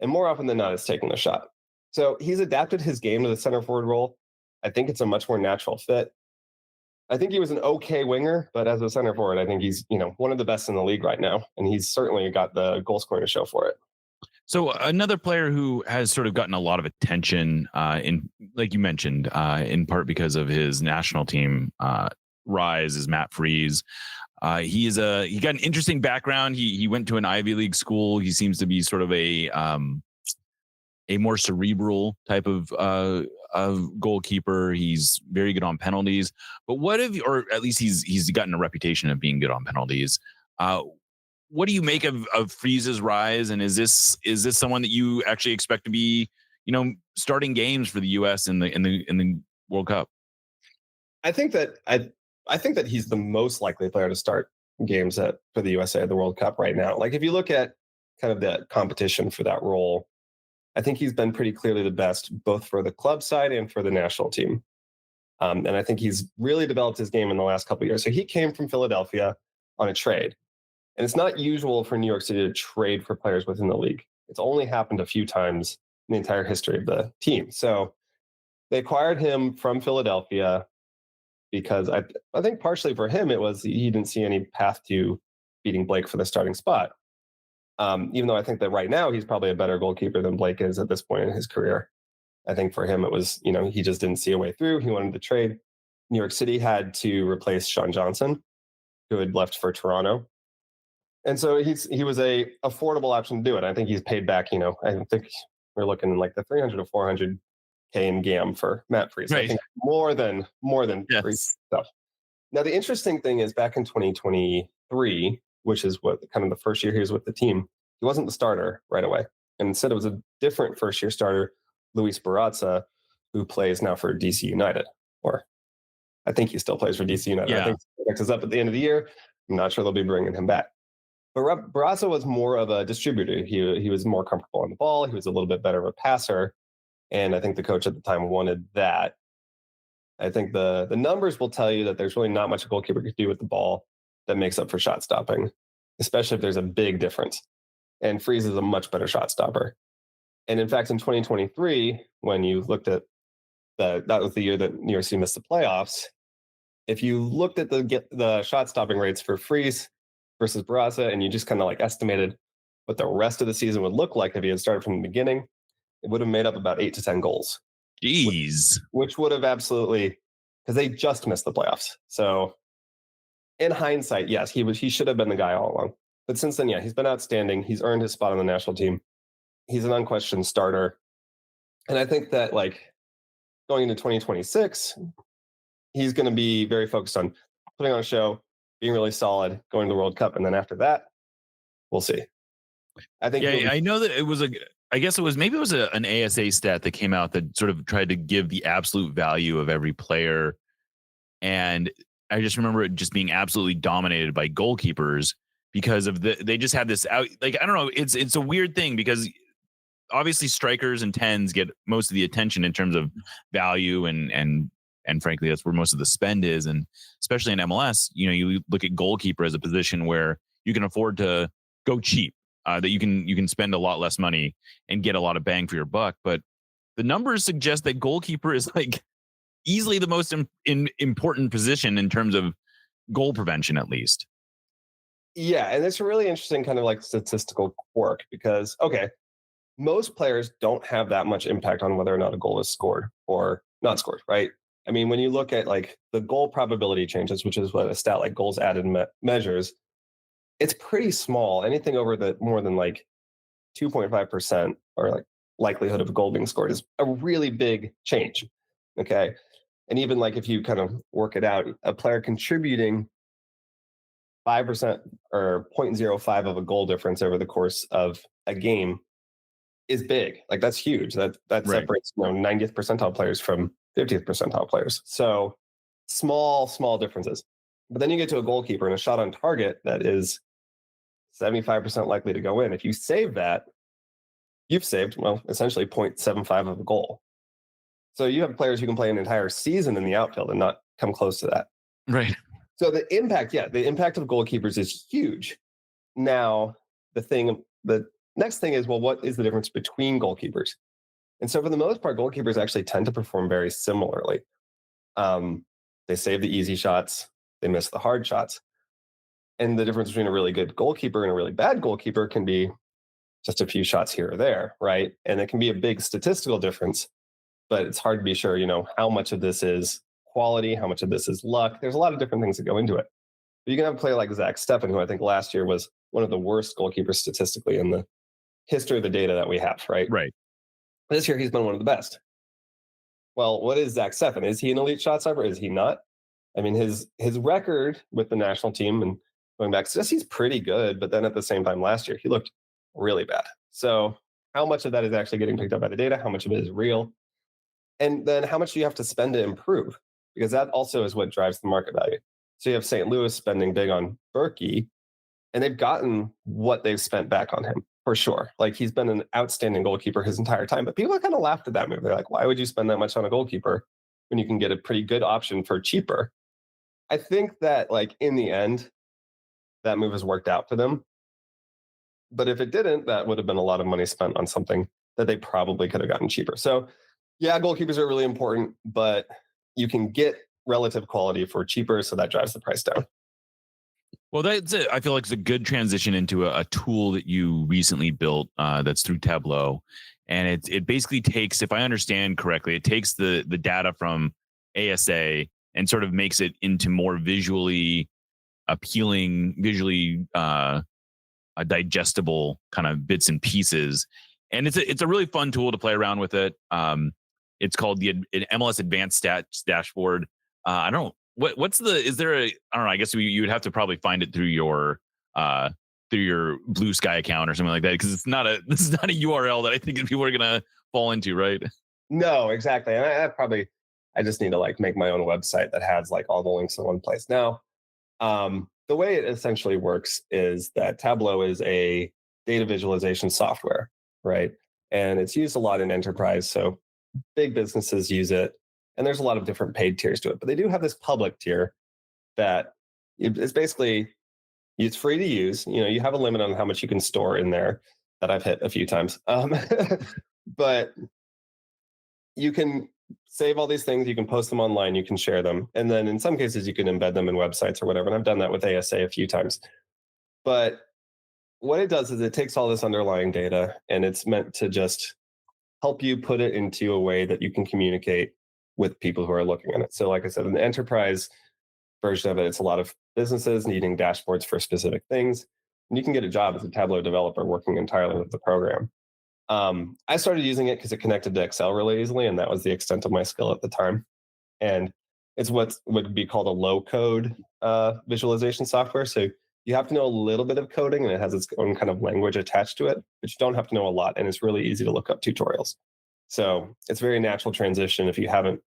And more often than not, it's taking a shot. So he's adapted his game to the center forward role. I think it's a much more natural fit. I think he was an okay winger, but as a center forward, I think he's, one of the best in the league right now. And he's certainly got the goal scoring to show for it. So another player who has sort of gotten a lot of attention in, like you mentioned, in part because of his national team rise is Matt Freese. He got an interesting background. He went to an Ivy League school. He seems to be sort of a more cerebral type of goalkeeper. He's very good on penalties. But or at least he's gotten a reputation of being good on penalties. What do you make of Freese's rise? And is this someone that you actually expect to be, starting games for the U.S. in the World Cup? I think that he's the most likely player to start games for the USA at the World Cup right now. Like, if you look at kind of the competition for that role, I think he's been pretty clearly the best, both for the club side and for the national team. And I think he's really developed his game in the last couple of years. So he came from Philadelphia on a trade. And it's not usual for New York City to trade for players within the league. It's only happened a few times in the entire history of the team. So they acquired him from Philadelphia because I think partially for him, it was he didn't see any path to beating Blake for the starting spot. Even though I think that right now he's probably a better goalkeeper than Blake is at this point in his career. I think for him, it was, he just didn't see a way through. He wanted to trade. New York City had to replace Sean Johnson, who had left for Toronto. And so he was a affordable option to do it. I think he's paid back, I think we're looking like the 300 to 400K in GAM for Matt Freese. Right. I think more than yes. Freese stuff. Now, the interesting thing is back in 2023, which is what kind of the first year he was with the team, he wasn't the starter right away. And instead, it was a different first-year starter, Luis Barraza, who plays now for DC United. Or I think he still plays for DC United. Yeah. I think the contract is up at the end of the year. I'm not sure they'll be bringing him back. But Barraza was more of a distributor. He was more comfortable on the ball. He was a little bit better of a passer. And I think the coach at the time wanted that. I think the numbers will tell you that there's really not much a goalkeeper can do with the ball that makes up for shot stopping, especially if there's a big difference. And Freese is a much better shot stopper. And in fact, in 2023, when you looked at that was the year that New York City missed the playoffs. If you looked at the shot stopping rates for Freese versus Barraza, and you just kind of like estimated what the rest of the season would look like if he had started from the beginning, it would have made up about 8 to 10 goals. Jeez. Which would have absolutely, because they just missed the playoffs. So in hindsight, yes, he should have been the guy all along. But since then, yeah, he's been outstanding. He's earned his spot on the national team. He's an unquestioned starter. And I think that like going into 2026, he's going to be very focused on putting on a show, being really solid, going to the World Cup. And then after that, we'll see. I think. Yeah, I know that it was an ASA stat that came out that sort of tried to give the absolute value of every player. And I just remember it just being absolutely dominated by goalkeepers because of they just had this out. Like, I don't know. It's a weird thing because obviously strikers and 10s get most of the attention in terms of value and frankly, that's where most of the spend is. And especially in MLS, you look at goalkeeper as a position where you can afford to go cheap, that you can spend a lot less money and get a lot of bang for your buck. But the numbers suggest that goalkeeper is like easily the most important position in terms of goal prevention, at least. Yeah. And it's a really interesting kind of like statistical quirk because, okay, most players don't have that much impact on whether or not a goal is scored or not scored, right? I mean, when you look at like the goal probability changes, which is what a stat like goals added measures, it's pretty small. Anything over more than like 2.5% or like likelihood of a goal being scored is a really big change. Okay. And even like if you kind of work it out, a player contributing 5% or 0.05 of a goal difference over the course of a game is big. Like that's huge. That right. Separates 90th percentile players from 50th percentile players. So small differences. But then you get to a goalkeeper and a shot on target that is 75% likely to go in. If you save that, you've saved, essentially 0.75 of a goal. So you have players who can play an entire season in the outfield and not come close to that. Right. So the impact of goalkeepers is huge. Now, the next thing is, what is the difference between goalkeepers? And so for the most part, goalkeepers actually tend to perform very similarly. They save the easy shots. They miss the hard shots. And the difference between a really good goalkeeper and a really bad goalkeeper can be just a few shots here or there, right? And it can be a big statistical difference, but it's hard to be sure, how much of this is quality, how much of this is luck. There's a lot of different things that go into it. But you can have a player like Zach Steffen, who I think last year was one of the worst goalkeepers statistically in the history of the data that we have, right? Right. This year, he's been one of the best. Well, what is Zach Steffen? Is he an elite shot stopper? Is he not? I mean, his record with the national team and going back, he's pretty good. But then at the same time last year, he looked really bad. So how much of that is actually getting picked up by the data? How much of it is real? And then how much do you have to spend to improve? Because that also is what drives the market value. So you have St. Louis spending big on Berkey, and they've gotten what they've spent back on him. For sure. Like he's been an outstanding goalkeeper his entire time, but people kind of laughed at that move. They're like, why would you spend that much on a goalkeeper when you can get a pretty good option for cheaper? I think that like in the end, that move has worked out for them. But if it didn't, that would have been a lot of money spent on something that they probably could have gotten cheaper. So yeah, goalkeepers are really important, but you can get relative quality for cheaper. So that drives the price down. Well, that's it. I feel like it's a good transition into a tool that you recently built that's through Tableau. And it basically takes, if I understand correctly, it takes the data from ASA and sort of makes it into more visually appealing, visually digestible kind of bits and pieces. And it's a really fun tool to play around with it. It's called the MLS Advanced Stats Dashboard. I don't know. I guess you would have to probably find it through your through your Blue Sky account or something like that, because this is not a URL that I think people are gonna fall into, right? No, exactly. And I just need to like make my own website that has like all the links in one place. Now, the way it essentially works is that Tableau is a data visualization software, right? And it's used a lot in enterprise. So big businesses use it. And there's a lot of different paid tiers to it. But they do have this public tier that is basically, it's free to use. You know, you have a limit on how much you can store in there that I've hit a few times. But you can save all these things, you can post them online, you can share them. And then in some cases, you can embed them in websites or whatever. And I've done that with ASA a few times. But what it does is it takes all this underlying data and it's meant to just help you put it into a way that you can communicate with people who are looking at it. So like I said, in the enterprise version of it, it's a lot of businesses needing dashboards for specific things. And you can get a job as a Tableau developer working entirely with the program. I started using it because it connected to Excel really easily, and that was the extent of my skill at the time. And it's what would be called a low-code visualization software. So you have to know a little bit of coding, and it has its own kind of language attached to it, but you don't have to know a lot, and it's really easy to look up tutorials. So it's a very natural transition if you haven't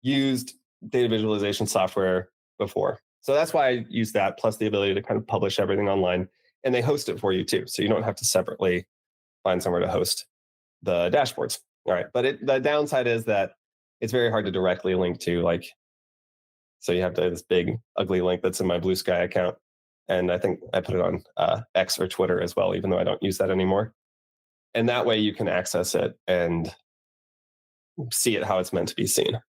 used data visualization software before. So that's why I use that, plus the ability to kind of publish everything online, and they host it for you too. So you don't have to separately find somewhere to host the dashboards. All right. But the downside is that it's very hard to directly link to, like, so you have to have this big ugly link that's in my Blue Sky account. And I think I put it on X or Twitter as well, even though I don't use that anymore. And that way you can access it and see it how it's meant to be seen.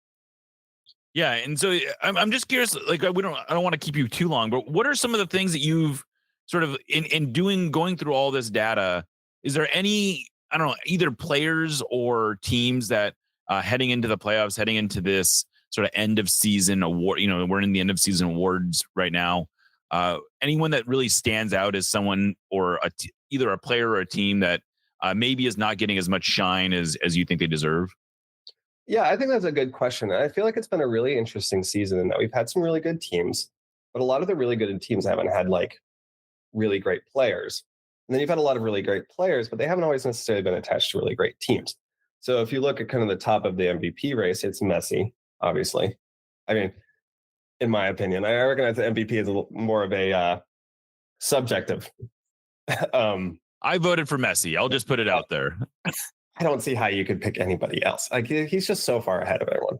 Yeah. And so I'm just curious, like, I don't want to keep you too long, but what are some of the things that you've sort of going through all this data? Is there any, I don't know, either players or teams that heading into the playoffs, heading into this sort of end of season award, you know, we're in the end of season awards right now. Anyone that really stands out as someone or either a player or a team that maybe is not getting as much shine as you think they deserve? Yeah, I think that's a good question. I feel like it's been a really interesting season in that we've had some really good teams, but a lot of the really good teams haven't had like really great players. And then you've had a lot of really great players, but they haven't always necessarily been attached to really great teams. So if you look at kind of the top of the MVP race, it's Messi, obviously. I mean, in my opinion, I recognize the MVP is a little more of a subjective. I voted for Messi. I'll just put it out there. I don't see how you could pick anybody else. Like, he's just so far ahead of everyone.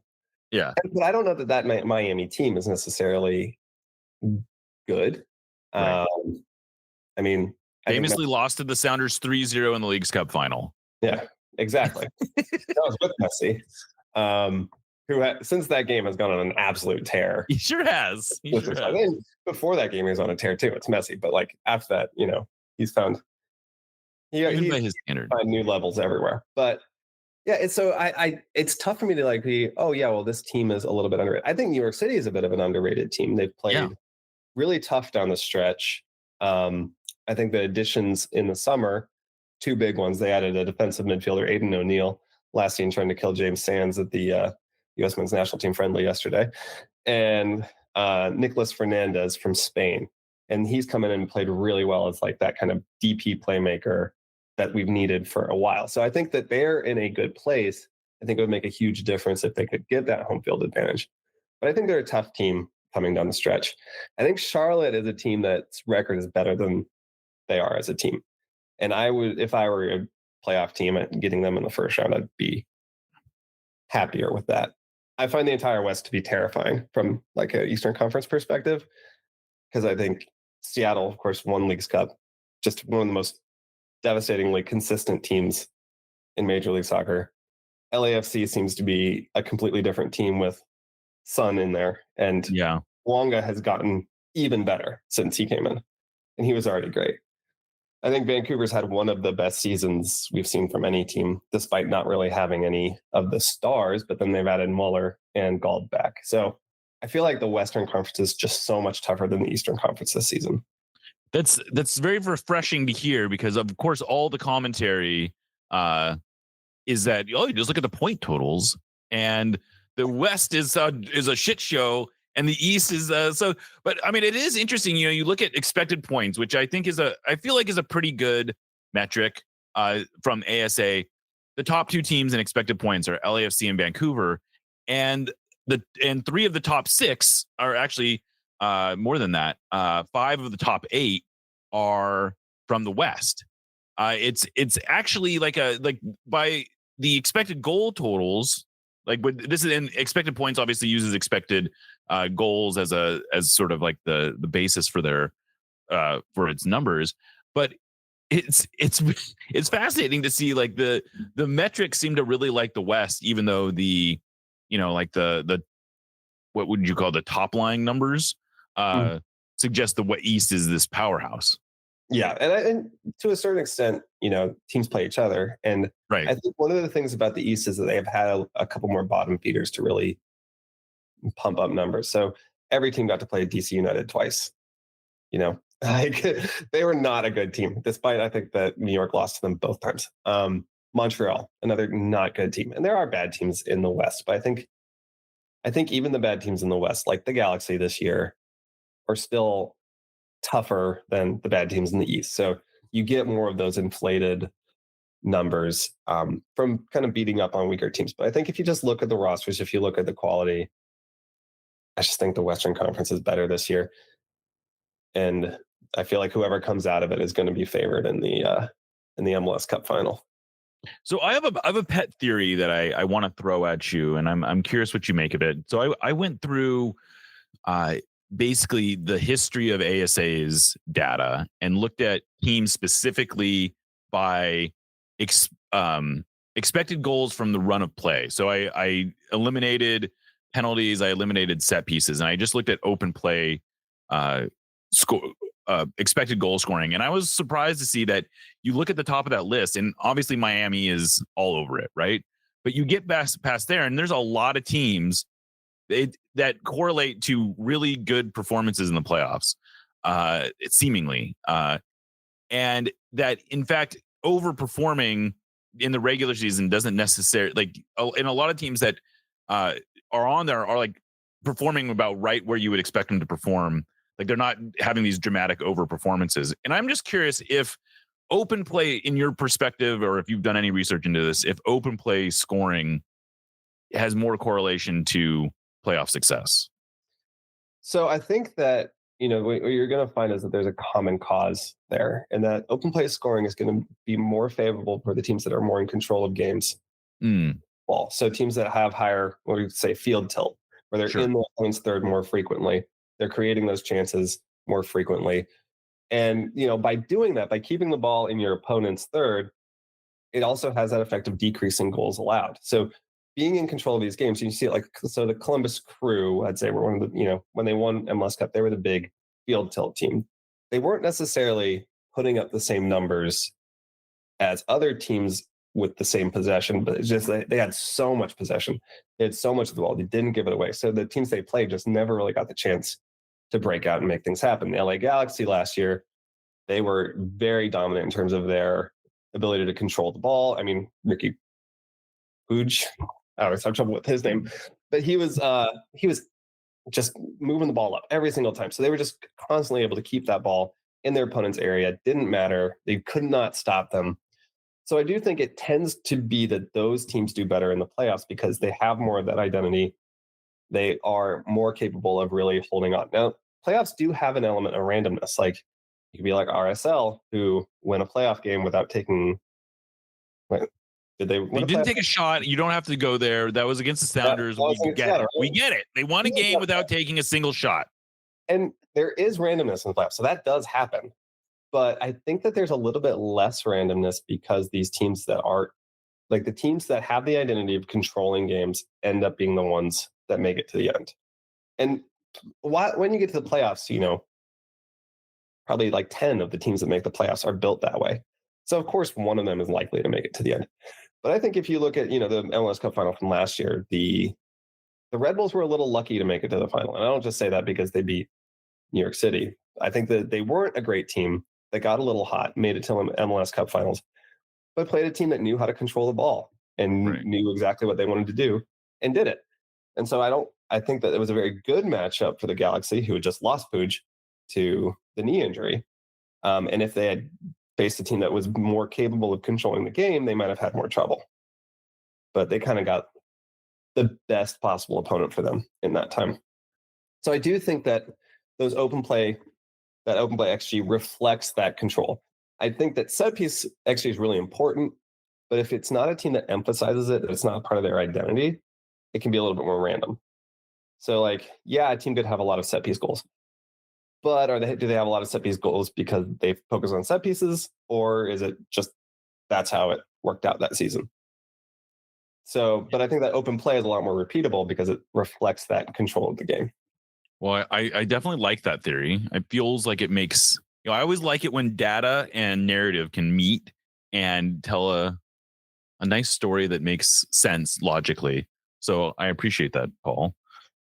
Yeah. But I don't know that Miami team is necessarily good. Right. I mean, famously lost to the Sounders 3-0 in the League's Cup final. Yeah, exactly. That was with Messi, who since that game has gone on an absolute tear. He sure has. I mean, before that game, he was on a tear too. It's Messi, but like after that, you know, he's found by his standard, find new levels everywhere. But yeah, it's so it's tough for me to like be, oh yeah, well, this team is a little bit underrated. I think New York City is a bit of an underrated team. They've played really tough down the stretch. I think the additions in the summer, two big ones. They added a defensive midfielder, Aiden O'Neill, last seen trying to kill James Sands at the U.S. men's national team friendly yesterday, and Nicolas Fernandez from Spain. And he's come in and played really well as like that kind of DP playmaker that we've needed for a while. So I think that they're in a good place. I think it would make a huge difference if they could get that home field advantage. But I think they're a tough team coming down the stretch. I think Charlotte is a team that's record is better than they are as a team. And I would, if I were a playoff team and getting them in the first round, I'd be happier with that. I find the entire West to be terrifying from like an Eastern Conference perspective, because I think Seattle, of course, won League's Cup, just one of the most devastatingly consistent teams in Major League Soccer. LAFC seems to be a completely different team with Sun in there. And Wonga has gotten even better since he came in. And he was already great. I think Vancouver's had one of the best seasons we've seen from any team, despite not really having any of the stars, but then they've added Muller and Gauld back. So I feel like the Western Conference is just so much tougher than the Eastern Conference this season. That's very refreshing to hear, because of course all the commentary is that, you just look at the point totals and the West is a shit show And the East is but I mean, it is interesting. You look at expected points, which I think I feel like is a pretty good metric from ASA. The top two teams in expected points are LAFC and Vancouver, and three of the top six are actually more than that. 5 of the top 8 are from the West. It's actually like by the expected goal totals. Like this is in expected points, obviously uses expected goals as sort of like the basis for their for its numbers, but it's fascinating to see like the metrics seem to really like the West, even though like the what would you call the top line numbers suggest the East is this powerhouse. Yeah, and to a certain extent, teams play each other, and right. I think one of the things about the East is that they have had a couple more bottom feeders to really pump up numbers. So every team got to play DC United twice. Like they were not a good team, despite I think that New York lost to them both times. Montreal, another not good team, and there are bad teams in the West, but I think even the bad teams in the West, like the Galaxy this year, are still tougher than the bad teams in the East. So you get more of those inflated numbers from kind of beating up on weaker teams. But I think if you just look at the rosters, if you look at the quality, I just think the Western Conference is better this year. And I feel like whoever comes out of it is going to be favored in the MLS Cup final. So I have a pet theory that I want to throw at you, and I'm curious what you make of it. So I went through basically the history of ASA's data and looked at teams specifically by expected goals from the run of play. So I eliminated penalties, I eliminated set pieces, and I just looked at open play expected goal scoring. And I was surprised to see that you look at the top of that list, and obviously Miami is all over it, right? But you get past there, and there's a lot of teams that correlate to really good performances in the playoffs, seemingly, and that in fact overperforming in the regular season doesn't necessarily in a lot of teams that are on there are like performing about right where you would expect them to perform. Like they're not having these dramatic over performances. And I'm just curious if open play, in your perspective, or if you've done any research into this, if open play scoring has more correlation to playoff success. So I think that, what you're going to find is that there's a common cause there, and that open play scoring is going to be more favorable for the teams that are more in control of games. Well, so teams that have higher, what do you say, field tilt, where they're in the opponent's third more frequently. They're creating those chances more frequently. And, by doing that, by keeping the ball in your opponent's third, it also has that effect of decreasing goals allowed. So being in control of these games, you see it so the Columbus Crew, I'd say, were one of the, when they won MLS Cup, they were the big field tilt team. They weren't necessarily putting up the same numbers as other teams with the same possession, but it's just they had so much possession. They had so much of the ball. They didn't give it away. So the teams they played just never really got the chance to break out and make things happen. The LA Galaxy last year, they were very dominant in terms of their ability to control the ball. I mean, Ricky Puig, I always have trouble with his name, but he was just moving the ball up every single time. So they were just constantly able to keep that ball in their opponent's area. It didn't matter. They could not stop them. So I do think it tends to be that those teams do better in the playoffs because they have more of that identity. They are more capable of really holding on. Now, playoffs do have an element of randomness. Like you could be like RSL, who win a playoff game without taking. They didn't take a shot. You don't have to go there. That was against the Sounders. We get it. They won a game without taking a single shot. And there is randomness in the playoffs, so that does happen. But I think that there's a little bit less randomness because these teams that are like the teams that have the identity of controlling games end up being the ones that make it to the end. And when you get to the playoffs, probably like 10 of the teams that make the playoffs are built that way. So of course, one of them is likely to make it to the end. But I think if you look at, the MLS Cup final from last year, the Red Bulls were a little lucky to make it to the final. And I don't just say that because they beat New York City. I think that they weren't a great team. They got a little hot, made it to MLS Cup finals, but played a team that knew how to control the ball and knew exactly what they wanted to do and did it. And so I think that it was a very good matchup for the Galaxy, who had just lost Puig to the knee injury. And if they had faced a team that was more capable of controlling the game, they might have had more trouble. But they kind of got the best possible opponent for them in that time. So I do think that that open play XG reflects that control. I think that set piece XG is really important, but if it's not a team that emphasizes it, it's not part of their identity, it can be a little bit more random. So like, yeah, a team could have a lot of set piece goals, but do they have a lot of set piece goals because they focus on set pieces, or is it just that's how it worked out that season? So, but I think that open play is a lot more repeatable because it reflects that control of the game. Well, I definitely like that theory. It feels like it makes, I always like it when data and narrative can meet and tell a nice story that makes sense logically. So I appreciate that, Paul.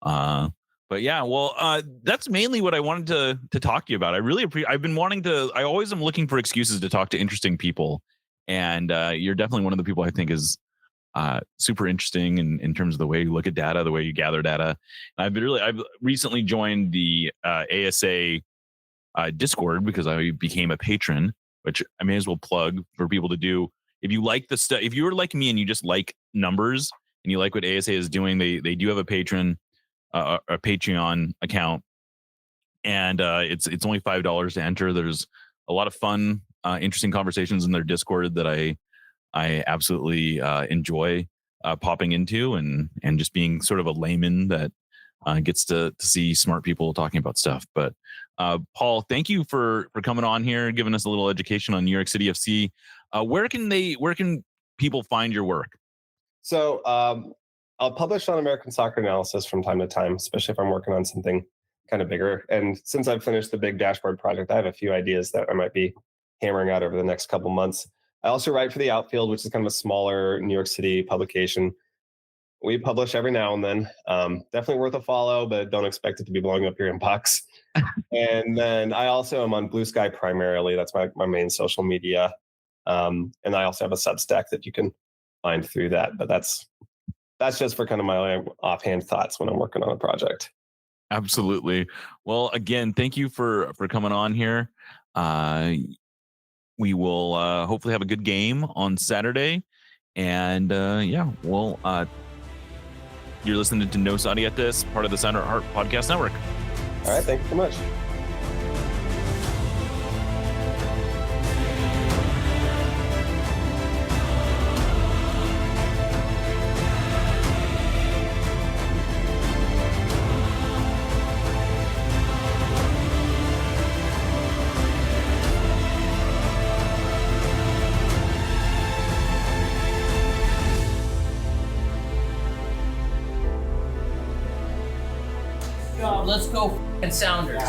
But yeah, well, that's mainly what I wanted to talk to you about. I really I've been wanting to, I always am looking for excuses to talk to interesting people. And you're definitely one of the people I think is super interesting in terms of the way you look at data, the way you gather data. And I've recently joined the ASA Discord because I became a patron, which I may as well plug for people to do. If you like the stuff, if you're like me and you just like numbers and you like what ASA is doing, they do have a Patreon account, and it's only $5 to enter. There's a lot of fun, interesting conversations in their Discord that I absolutely enjoy popping into and just being sort of a layman that gets to see smart people talking about stuff. But Paul, thank you for coming on here, giving us a little education on New York City FC. Where can people find your work? So I'll publish on American Soccer Analysis from time to time, especially if I'm working on something kind of bigger. And since I've finished the big dashboard project, I have a few ideas that I might be hammering out over the next couple months. I also write for the Outfield, which is kind of a smaller New York City publication. We publish every now and then. Definitely worth a follow, but don't expect it to be blowing up your inbox. And then I also am on Blue Sky primarily. That's my main social media. And I also have a Substack that you can find through that. But that's just for kind of my offhand thoughts when I'm working on a project. Absolutely. Well, again, thank you for coming on here. We will hopefully have a good game on Saturday. And you're listening to No Sadietas, part of the Sound Heart Podcast Network. All right. Thank you so much. Let's go, Sounders.